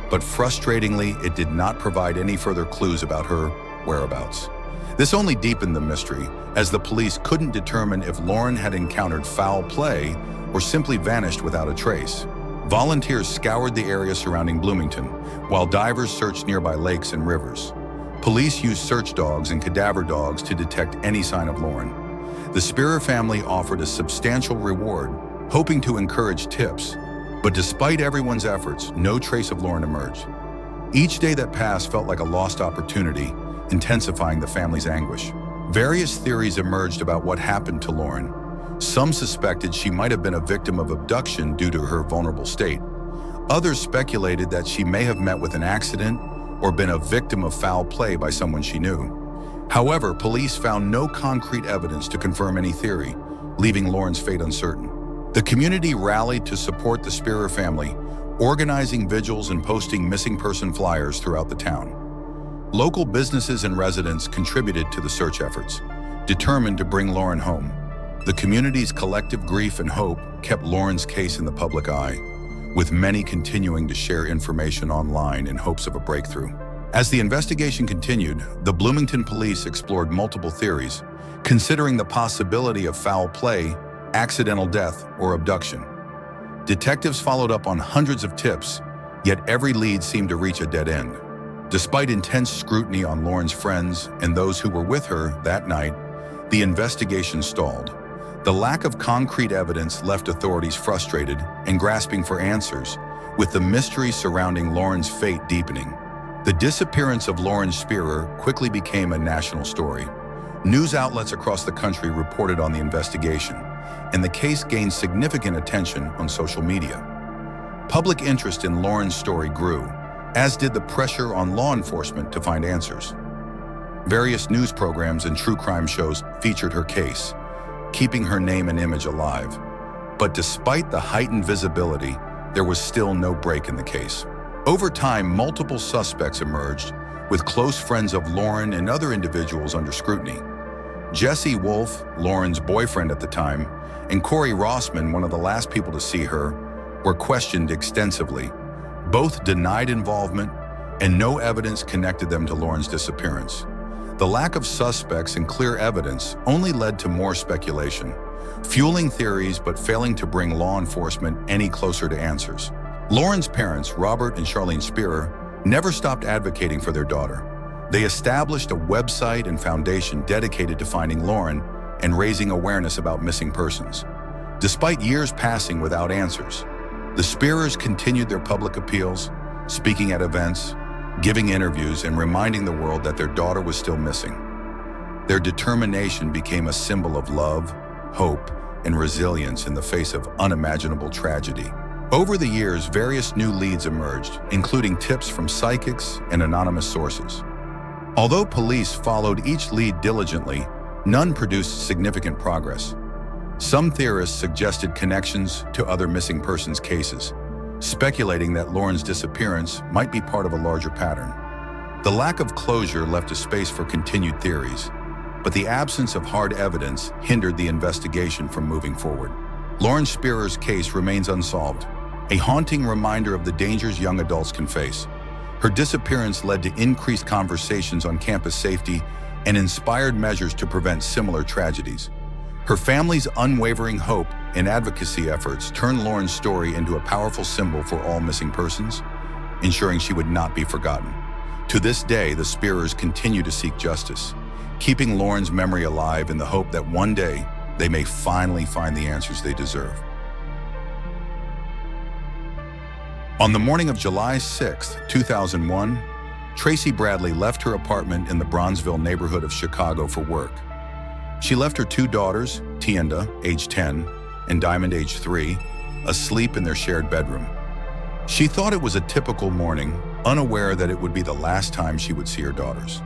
A: but frustratingly, it did not provide any further clues about her whereabouts. This only deepened the mystery, as the police couldn't determine if Lauren had encountered foul play or simply vanished without a trace. Volunteers scoured the area surrounding Bloomington, while divers searched nearby lakes and rivers. Police used search dogs and cadaver dogs to detect any sign of Lauren. The Spearer family offered a substantial reward, hoping to encourage tips, but despite everyone's efforts, no trace of Lauren emerged. Each day that passed felt like a lost opportunity, intensifying the family's anguish. Various theories emerged about what happened to Lauren. Some suspected she might have been a victim of abduction due to her vulnerable state. Others speculated that she may have met with an accident or been a victim of foul play by someone she knew. However, police found no concrete evidence to confirm any theory, leaving Lauren's fate uncertain. The community rallied to support the Spearer family, organizing vigils and posting missing person flyers throughout the town. Local businesses and residents contributed to the search efforts, determined to bring Lauren home. The community's collective grief and hope kept Lauren's case in the public eye, with many continuing to share information online in hopes of a breakthrough. As the investigation continued, the Bloomington police explored multiple theories, considering the possibility of foul play, accidental death, or abduction. Detectives followed up on hundreds of tips, yet every lead seemed to reach a dead end. Despite intense scrutiny on Lauren's friends and those who were with her that night, the investigation stalled. The lack of concrete evidence left authorities frustrated and grasping for answers, with the mystery surrounding Lauren's fate deepening. The disappearance of Lauren Spearer quickly became a national story. News outlets across the country reported on the investigation, and the case gained significant attention on social media. Public interest in Lauren's story grew, as did the pressure on law enforcement to find answers. Various news programs and true crime shows featured her case, keeping her name and image alive. But despite the heightened visibility, there was still no break in the case. Over time, multiple suspects emerged, with close friends of Lauren and other individuals under scrutiny. Jesse Wolfe, Lauren's boyfriend at the time, and Corey Rossman, one of the last people to see her, were questioned extensively. Both denied involvement, and no evidence connected them to Lauren's disappearance. The lack of suspects and clear evidence only led to more speculation, fueling theories but failing to bring law enforcement any closer to answers. Lauren's parents, Robert and Charlene Spearer, never stopped advocating for their daughter. They established a website and foundation dedicated to finding Lauren and raising awareness about missing persons. Despite years passing without answers, the Spearers continued their public appeals, speaking at events, giving interviews, and reminding the world that their daughter was still missing. Their determination became a symbol of love, hope, and resilience in the face of unimaginable tragedy. Over the years, various new leads emerged, including tips from psychics and anonymous sources. Although police followed each lead diligently, none produced significant progress. Some theorists suggested connections to other missing persons cases, speculating that Lauren's disappearance might be part of a larger pattern. The lack of closure left a space for continued theories, but the absence of hard evidence hindered the investigation from moving forward. Lauren Spearer's case remains unsolved, a haunting reminder of the dangers young adults can face. Her disappearance led to increased conversations on campus safety and inspired measures to prevent similar tragedies. Her family's unwavering hope and advocacy efforts turned Lauren's story into a powerful symbol for all missing persons, ensuring she would not be forgotten. To this day, the Spearers continue to seek justice, keeping Lauren's memory alive in the hope that one day they may finally find the answers they deserve. On the morning of July 6, 2001, Tracy Bradley left her apartment in the Bronzeville neighborhood of Chicago for work. She left her two daughters, Tianda, age 10, and Diamond, age 3, asleep in their shared bedroom. She thought it was a typical morning, unaware that it would be the last time she would see her daughters.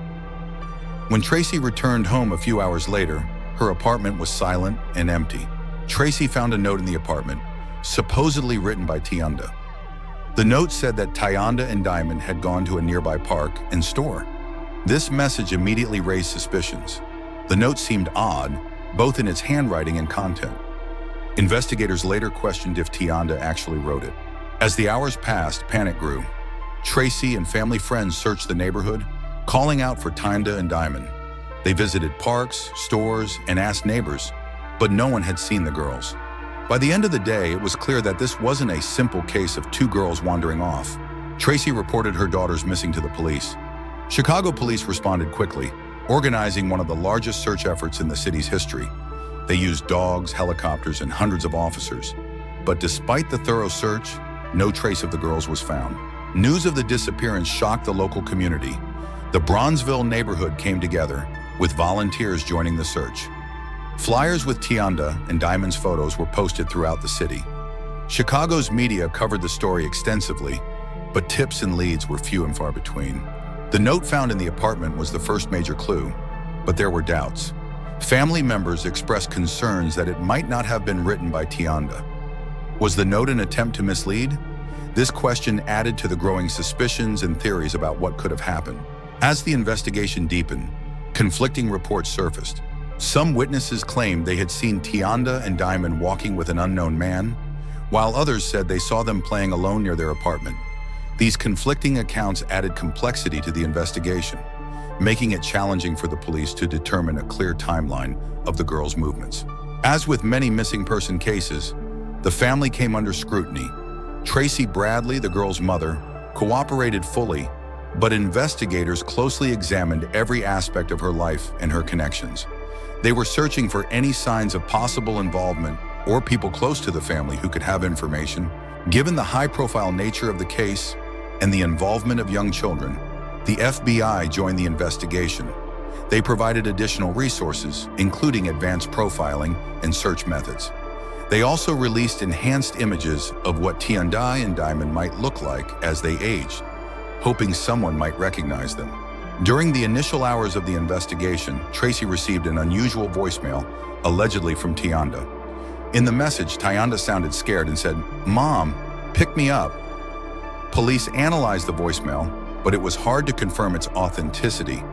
A: When Tracy returned home a few hours later, her apartment was silent and empty. Tracy found a note in the apartment, supposedly written by Tianda. The note said that Tianda and Diamond had gone to a nearby park and store. This message immediately raised suspicions. The note seemed odd, both in its handwriting and content. Investigators later questioned if Tianda actually wrote it. As the hours passed, panic grew. Tracy and family friends searched the neighborhood, calling out for Tianda and Diamond. They visited parks, stores, and asked neighbors, but no one had seen the girls. By the end of the day, it was clear that this wasn't a simple case of two girls wandering off. Tracy reported her daughters missing to the police. Chicago police responded quickly, organizing one of the largest search efforts in the city's history. They used dogs, helicopters, and hundreds of officers. But despite the thorough search, no trace of the girls was found. News of the disappearance shocked the local community. The Bronzeville neighborhood came together, with volunteers joining the search. Flyers with Tianda and Diamond's photos were posted throughout the city. Chicago's media covered the story extensively, but tips and leads were few and far between. The note found in the apartment was the first major clue, but there were doubts. Family members expressed concerns that it might not have been written by Tianda. Was the note an attempt to mislead? This question added to the growing suspicions and theories about what could have happened. As the investigation deepened, conflicting reports surfaced. Some witnesses claimed they had seen Tianda and Diamond walking with an unknown man, while others said they saw them playing alone near their apartment. These conflicting accounts added complexity to the investigation, making it challenging for the police to determine a clear timeline of the girls' movements. As with many missing person cases, the family came under scrutiny. Tracy Bradley, the girl's mother, cooperated fully, but investigators closely examined every aspect of her life and her connections. They were searching for any signs of possible involvement or people close to the family who could have information. Given the high-profile nature of the case and the involvement of young children, the FBI joined the investigation. They provided additional resources, including advanced profiling and search methods. They also released enhanced images of what Tianda and Diamond might look like as they aged, hoping someone might recognize them. During the initial hours of the investigation, Tracy received an unusual voicemail, allegedly from Tianda. In the message, Tianda sounded scared and said, "Mom, pick me up." Police analyzed the voicemail, but it was hard to confirm its authenticity.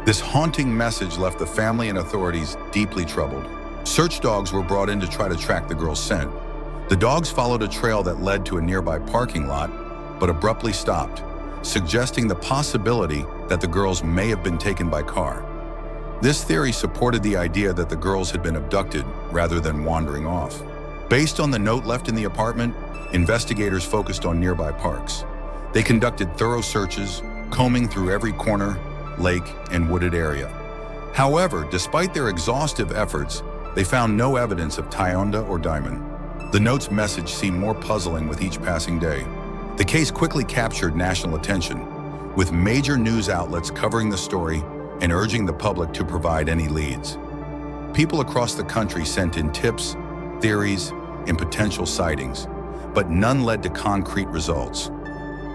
A: This haunting message left the family and authorities deeply troubled. Search dogs were brought in to try to track the girl's scent. The dogs followed a trail that led to a nearby parking lot, but abruptly stopped, suggesting the possibility that the girls may have been taken by car. This theory supported the idea that the girls had been abducted rather than wandering off. Based on the note left in the apartment, investigators focused on nearby parks. They conducted thorough searches, combing through every corner, lake, and wooded area. However, despite their exhaustive efforts, they found no evidence of Tianda or Diamond. The note's message seemed more puzzling with each passing day. The case quickly captured national attention, with major news outlets covering the story and urging the public to provide any leads. People across the country sent in tips, theories, and potential sightings, but none led to concrete results.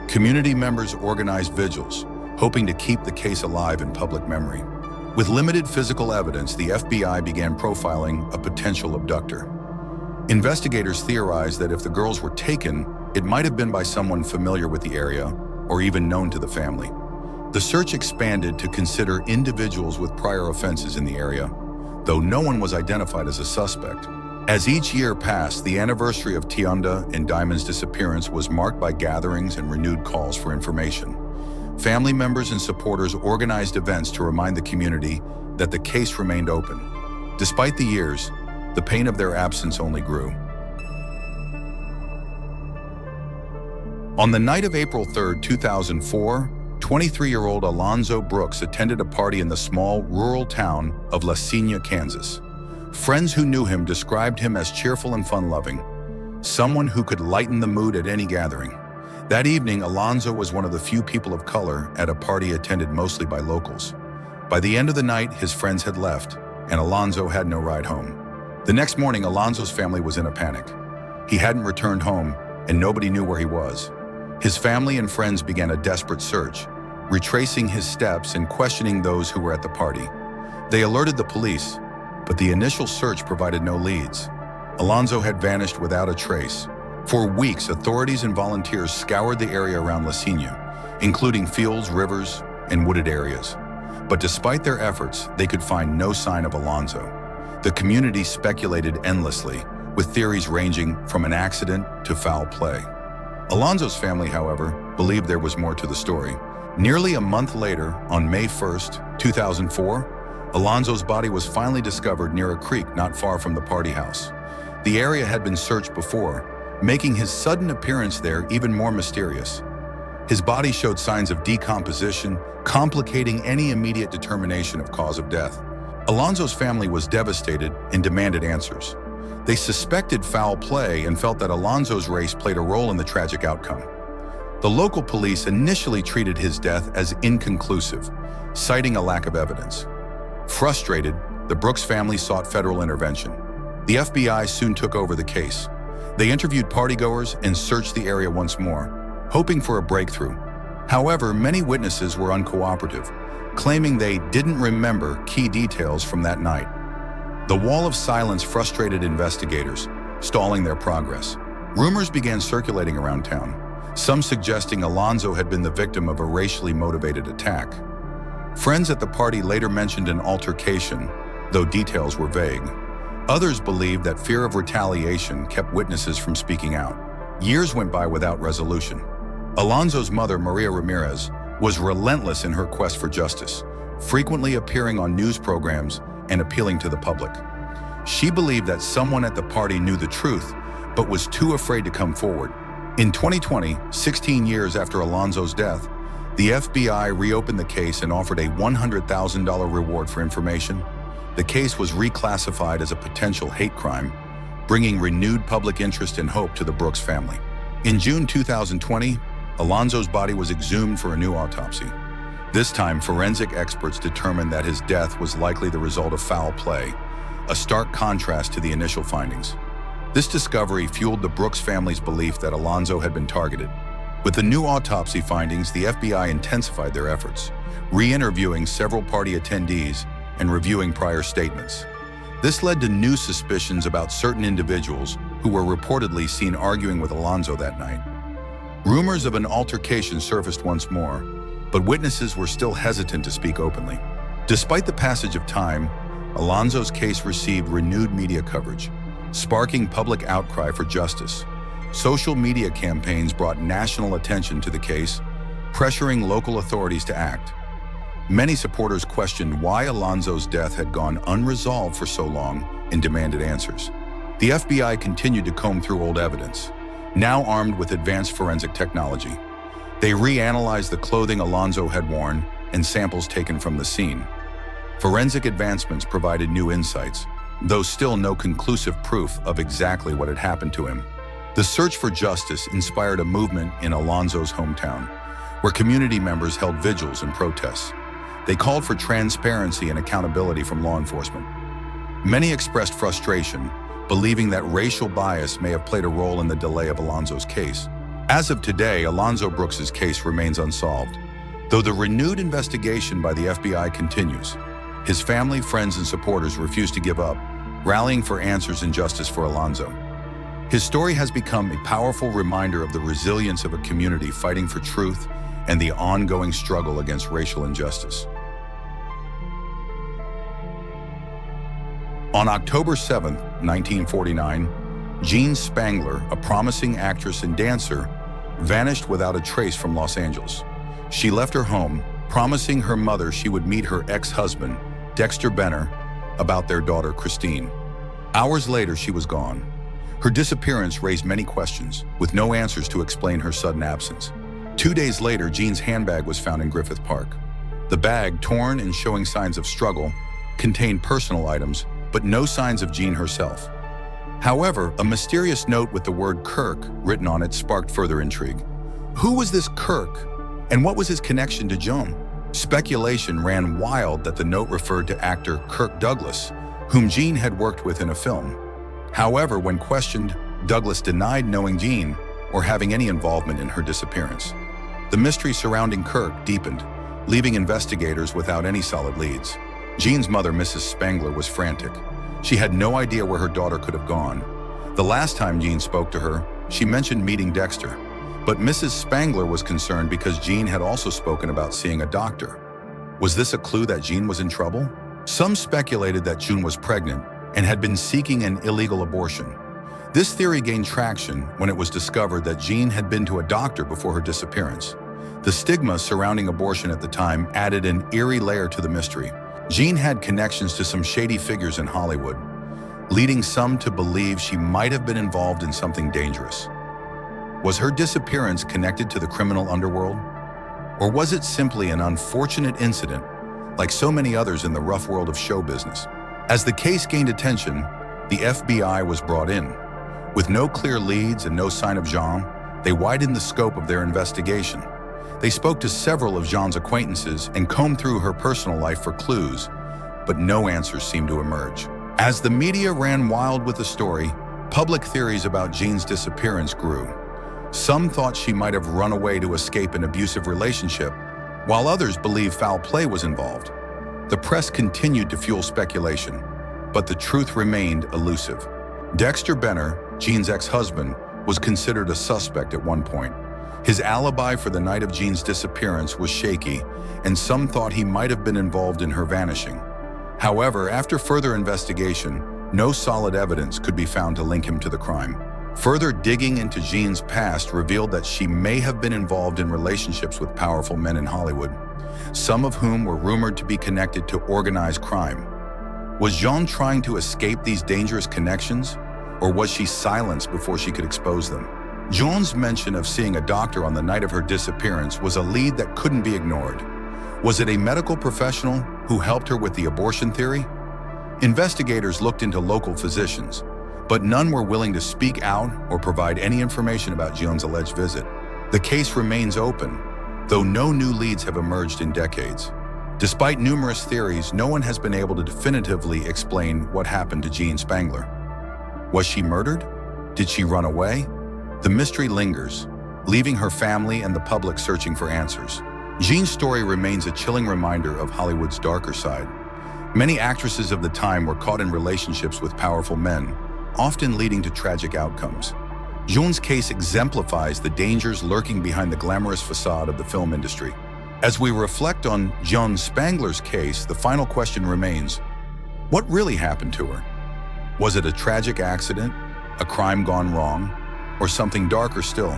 A: Community members organized vigils, hoping to keep the case alive in public memory. With limited physical evidence, the FBI began profiling a potential abductor. Investigators theorized that if the girls were taken, it might have been by someone familiar with the area or even known to the family. The search expanded to consider individuals with prior offenses in the area, though no one was identified as a suspect. As each year passed, the anniversary of Tionda and Diamond's disappearance was marked by gatherings and renewed calls for information. Family members and supporters organized events to remind the community that the case remained open. Despite the years, the pain of their absence only grew. On the night of April 3, 2004, 23-year-old Alonzo Brooks attended a party in the small, rural town of La Cigna, Kansas. Friends who knew him described him as cheerful and fun-loving, someone who could lighten the mood at any gathering. That evening, Alonzo was one of the few people of color at a party attended mostly by locals. By the end of the night, his friends had left, and Alonzo had no ride home. The next morning, Alonzo's family was in a panic. He hadn't returned home, and nobody knew where he was. His family and friends began a desperate search, retracing his steps and questioning those who were at the party. They alerted the police, but the initial search provided no leads. Alonzo had vanished without a trace. For weeks, authorities and volunteers scoured the area around La Cigna, including fields, rivers, and wooded areas. But despite their efforts, they could find no sign of Alonzo. The community speculated endlessly, with theories ranging from an accident to foul play. Alonzo's family, however, believed there was more to the story. Nearly a month later, on May 1, 2004, Alonzo's body was finally discovered near a creek not far from the party house. The area had been searched before, making his sudden appearance there even more mysterious. His body showed signs of decomposition, complicating any immediate determination of cause of death. Alonzo's family was devastated and demanded answers. They suspected foul play and felt that Alonzo's race played a role in the tragic outcome. The local police initially treated his death as inconclusive, citing a lack of evidence. Frustrated, the Brooks family sought federal intervention. The FBI soon took over the case. They interviewed partygoers and searched the area once more, hoping for a breakthrough. However, many witnesses were uncooperative, claiming they didn't remember key details from that night. The wall of silence frustrated investigators, stalling their progress. Rumors began circulating around town, some suggesting Alonzo had been the victim of a racially motivated attack. Friends at the party later mentioned an altercation, though details were vague. Others believed that fear of retaliation kept witnesses from speaking out. Years went by without resolution. Alonzo's mother, Maria Ramirez, was relentless in her quest for justice, frequently appearing on news programs and appealing to the public. She believed that someone at the party knew the truth, but was too afraid to come forward. In 2020, 16 years after Alonzo's death, the FBI reopened the case and offered a $100,000 reward for information. The case was reclassified as a potential hate crime, bringing renewed public interest and hope to the Brooks family. In June 2020, Alonzo's body was exhumed for a new autopsy. This time, forensic experts determined that his death was likely the result of foul play, a stark contrast to the initial findings. This discovery fueled the Brooks family's belief that Alonzo had been targeted. With the new autopsy findings, the FBI intensified their efforts, re-interviewing several party attendees and reviewing prior statements. This led to new suspicions about certain individuals who were reportedly seen arguing with Alonzo that night. Rumors of an altercation surfaced once more, but witnesses were still hesitant to speak openly. Despite the passage of time, Alonzo's case received renewed media coverage, sparking public outcry for justice. Social media campaigns brought national attention to the case, pressuring local authorities to act. Many supporters questioned why Alonzo's death had gone unresolved for so long and demanded answers. The FBI continued to comb through old evidence, now armed with advanced forensic technology. They reanalyzed the clothing Alonzo had worn and samples taken from the scene. Forensic advancements provided new insights, though still no conclusive proof of exactly what had happened to him. The search for justice inspired a movement in Alonzo's hometown, where community members held vigils and protests. They called for transparency and accountability from law enforcement. Many expressed frustration, believing that racial bias may have played a role in the delay of Alonzo's case. As of today, Alonzo Brooks's case remains unsolved, though the renewed investigation by the FBI continues. His family, friends, and supporters refuse to give up, rallying for answers and justice for Alonzo. His story has become a powerful reminder of the resilience of a community fighting for truth and the ongoing struggle against racial injustice. On October 7, 1949, Jean Spangler, a promising actress and dancer, vanished without a trace from Los Angeles. She left her home, promising her mother she would meet her ex-husband, Dexter Benner, about their daughter, Christine. Hours later, she was gone. Her disappearance raised many questions, with no answers to explain her sudden absence. 2 days later, Jean's handbag was found in Griffith Park. The bag, torn and showing signs of struggle, contained personal items, but no signs of Jean herself. However, a mysterious note with the word Kirk written on it sparked further intrigue. Who was this Kirk, and what was his connection to Joan? Speculation ran wild that the note referred to actor Kirk Douglas, whom Jean had worked with in a film. However, when questioned, Douglas denied knowing Jean or having any involvement in her disappearance. The mystery surrounding Kirk deepened, leaving investigators without any solid leads. Jean's mother, Mrs. Spangler, was frantic. She had no idea where her daughter could have gone. The last time Jean spoke to her, she mentioned meeting Dexter, but Mrs. Spangler was concerned because Jean had also spoken about seeing a doctor. Was this a clue that Jean was in trouble? Some speculated that June was pregnant and had been seeking an illegal abortion. This theory gained traction when it was discovered that Jean had been to a doctor before her disappearance. The stigma surrounding abortion at the time added an eerie layer to the mystery. Jean had connections to some shady figures in Hollywood, leading some to believe she might have been involved in something dangerous. Was her disappearance connected to the criminal underworld? Or was it simply an unfortunate incident, like so many others in the rough world of show business? As the case gained attention, the FBI was brought in. With no clear leads and no sign of Jean, they widened the scope of their investigation. They spoke to several of Jean's acquaintances and combed through her personal life for clues, but no answers seemed to emerge. As the media ran wild with the story, public theories about Jean's disappearance grew. Some thought she might have run away to escape an abusive relationship, while others believed foul play was involved. The press continued to fuel speculation, but the truth remained elusive. Dexter Benner, Jean's ex-husband, was considered a suspect at one point. His alibi for the night of Jean's disappearance was shaky, and some thought he might have been involved in her vanishing. However, after further investigation, no solid evidence could be found to link him to the crime. Further digging into Jean's past revealed that she may have been involved in relationships with powerful men in Hollywood, some of whom were rumored to be connected to organized crime. Was Jean trying to escape these dangerous connections, or was she silenced before she could expose them? Jean's mention of seeing a doctor on the night of her disappearance was a lead that couldn't be ignored. Was it a medical professional who helped her with the abortion theory? Investigators looked into local physicians, but none were willing to speak out or provide any information about Jean's alleged visit. The case remains open, though no new leads have emerged in decades. Despite numerous theories, no one has been able to definitively explain what happened to Jean Spangler. Was she murdered? Did she run away? The mystery lingers, leaving her family and the public searching for answers. Jean's story remains a chilling reminder of Hollywood's darker side. Many actresses of the time were caught in relationships with powerful men, often leading to tragic outcomes. Jean's case exemplifies the dangers lurking behind the glamorous facade of the film industry. As we reflect on Jean Spangler's case, the final question remains: what really happened to her? Was it a tragic accident, a crime gone wrong, or something darker still?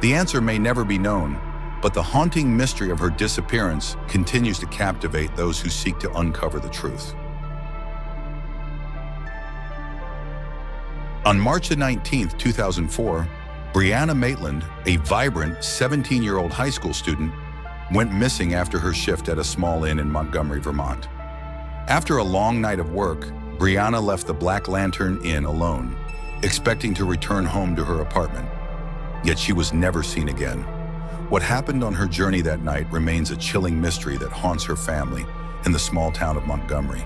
A: The answer may never be known, but the haunting mystery of her disappearance continues to captivate those who seek to uncover the truth. On March 19, 2004, Brianna Matland, a vibrant 17-year-old high school student, went missing after her shift at a small inn in Montgomery, Vermont. After a long night of work, Brianna left the Black Lantern Inn alone, expecting to return home to her apartment. Yet she was never seen again. What happened on her journey that night remains a chilling mystery that haunts her family in the small town of Montgomery.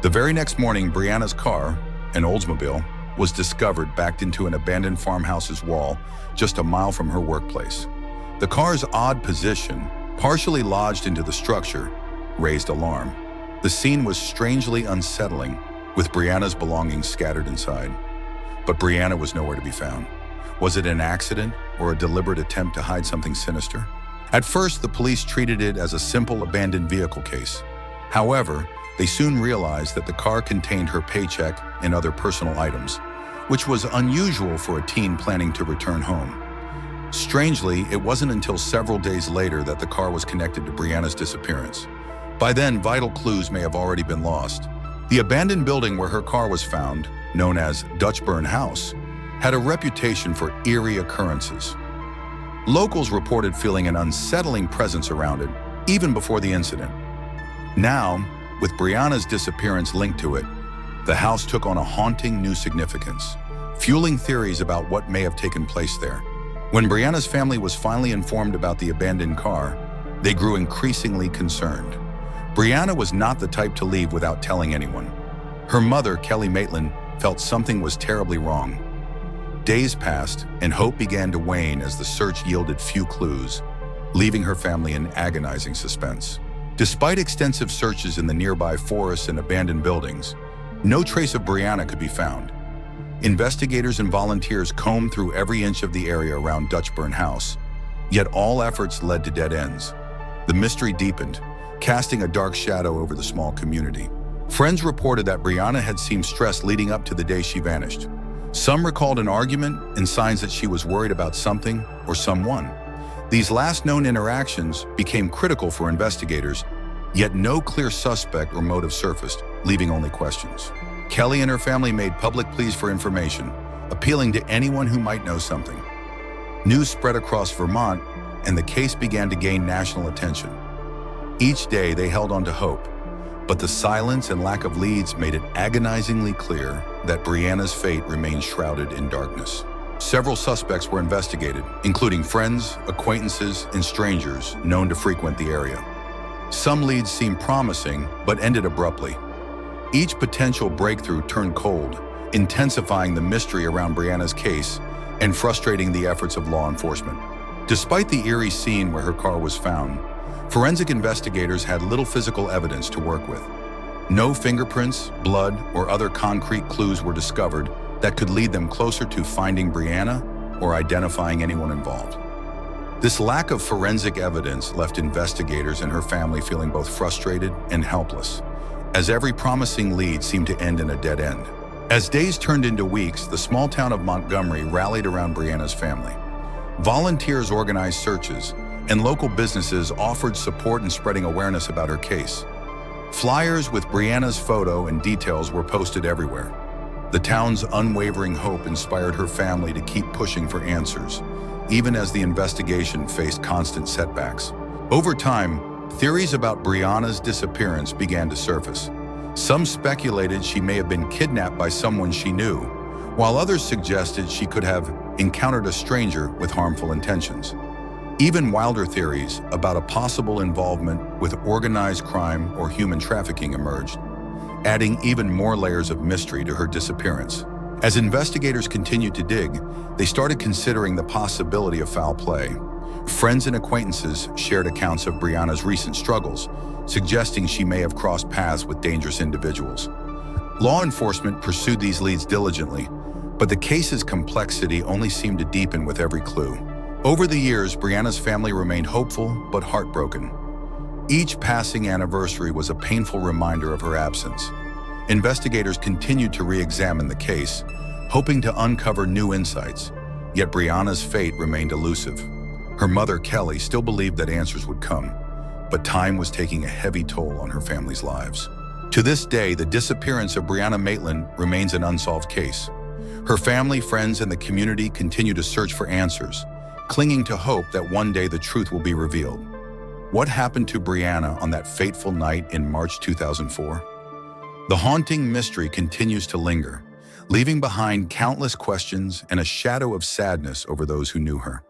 A: The very next morning, Brianna's car, an Oldsmobile, was discovered backed into an abandoned farmhouse's wall just a mile from her workplace. The car's odd position, partially lodged into the structure, raised alarm. The scene was strangely unsettling, with Brianna's belongings scattered inside. But Brianna was nowhere to be found. Was it an accident or a deliberate attempt to hide something sinister? At first, the police treated it as a simple abandoned vehicle case. However, they soon realized that the car contained her paycheck and other personal items, which was unusual for a teen planning to return home. Strangely, it wasn't until several days later that the car was connected to Brianna's disappearance. By then, vital clues may have already been lost. The abandoned building where her car was found, known as Dutchburn House, had a reputation for eerie occurrences. Locals reported feeling an unsettling presence around it, even before the incident. Now, with Brianna's disappearance linked to it, the house took on a haunting new significance, fueling theories about what may have taken place there. When Brianna's family was finally informed about the abandoned car, they grew increasingly concerned. Brianna was not the type to leave without telling anyone. Her mother, Kelly Maitland, felt something was terribly wrong. Days passed, and hope began to wane as the search yielded few clues, leaving her family in agonizing suspense. Despite extensive searches in the nearby forests and abandoned buildings, no trace of Brianna could be found. Investigators and volunteers combed through every inch of the area around Dutchburn House, yet all efforts led to dead ends. The mystery deepened, casting a dark shadow over the small community. Friends reported that Brianna had seemed stressed leading up to the day she vanished. Some recalled an argument and signs that she was worried about something or someone. These last known interactions became critical for investigators, yet no clear suspect or motive surfaced, leaving only questions. Kelly and her family made public pleas for information, appealing to anyone who might know something. News spread across Vermont, and the case began to gain national attention. Each day they held on to hope, but the silence and lack of leads made it agonizingly clear that Brianna's fate remained shrouded in darkness. Several suspects were investigated, including friends, acquaintances, and strangers known to frequent the area. Some leads seemed promising, but ended abruptly. Each potential breakthrough turned cold, intensifying the mystery around Brianna's case and frustrating the efforts of law enforcement. Despite the eerie scene where her car was found, forensic investigators had little physical evidence to work with. No fingerprints, blood, or other concrete clues were discovered that could lead them closer to finding Brianna or identifying anyone involved. This lack of forensic evidence left investigators and her family feeling both frustrated and helpless, as every promising lead seemed to end in a dead end. As days turned into weeks, the small town of Montgomery rallied around Brianna's family. Volunteers organized searches, and local businesses offered support in spreading awareness about her case. Flyers with Brianna's photo and details were posted everywhere. The town's unwavering hope inspired her family to keep pushing for answers, even as the investigation faced constant setbacks. Over time, theories about Brianna's disappearance began to surface. Some speculated she may have been kidnapped by someone she knew, while others suggested she could have encountered a stranger with harmful intentions. Even wilder theories about a possible involvement with organized crime or human trafficking emerged, adding even more layers of mystery to her disappearance. As investigators continued to dig, they started considering the possibility of foul play. Friends and acquaintances shared accounts of Brianna's recent struggles, suggesting she may have crossed paths with dangerous individuals. Law enforcement pursued these leads diligently, but the case's complexity only seemed to deepen with every clue. Over the years, Brianna's family remained hopeful but heartbroken. Each passing anniversary was a painful reminder of her absence. Investigators continued to re-examine the case, hoping to uncover new insights, yet Brianna's fate remained elusive. Her mother, Kelly, still believed that answers would come, but time was taking a heavy toll on her family's lives. To this day, the disappearance of Brianna Matland remains an unsolved case. Her family, friends, and the community continue to search for answers, clinging to hope that one day the truth will be revealed. What happened to Brianna on that fateful night in March 2004? The haunting mystery continues to linger, leaving behind countless questions and a shadow of sadness over those who knew her.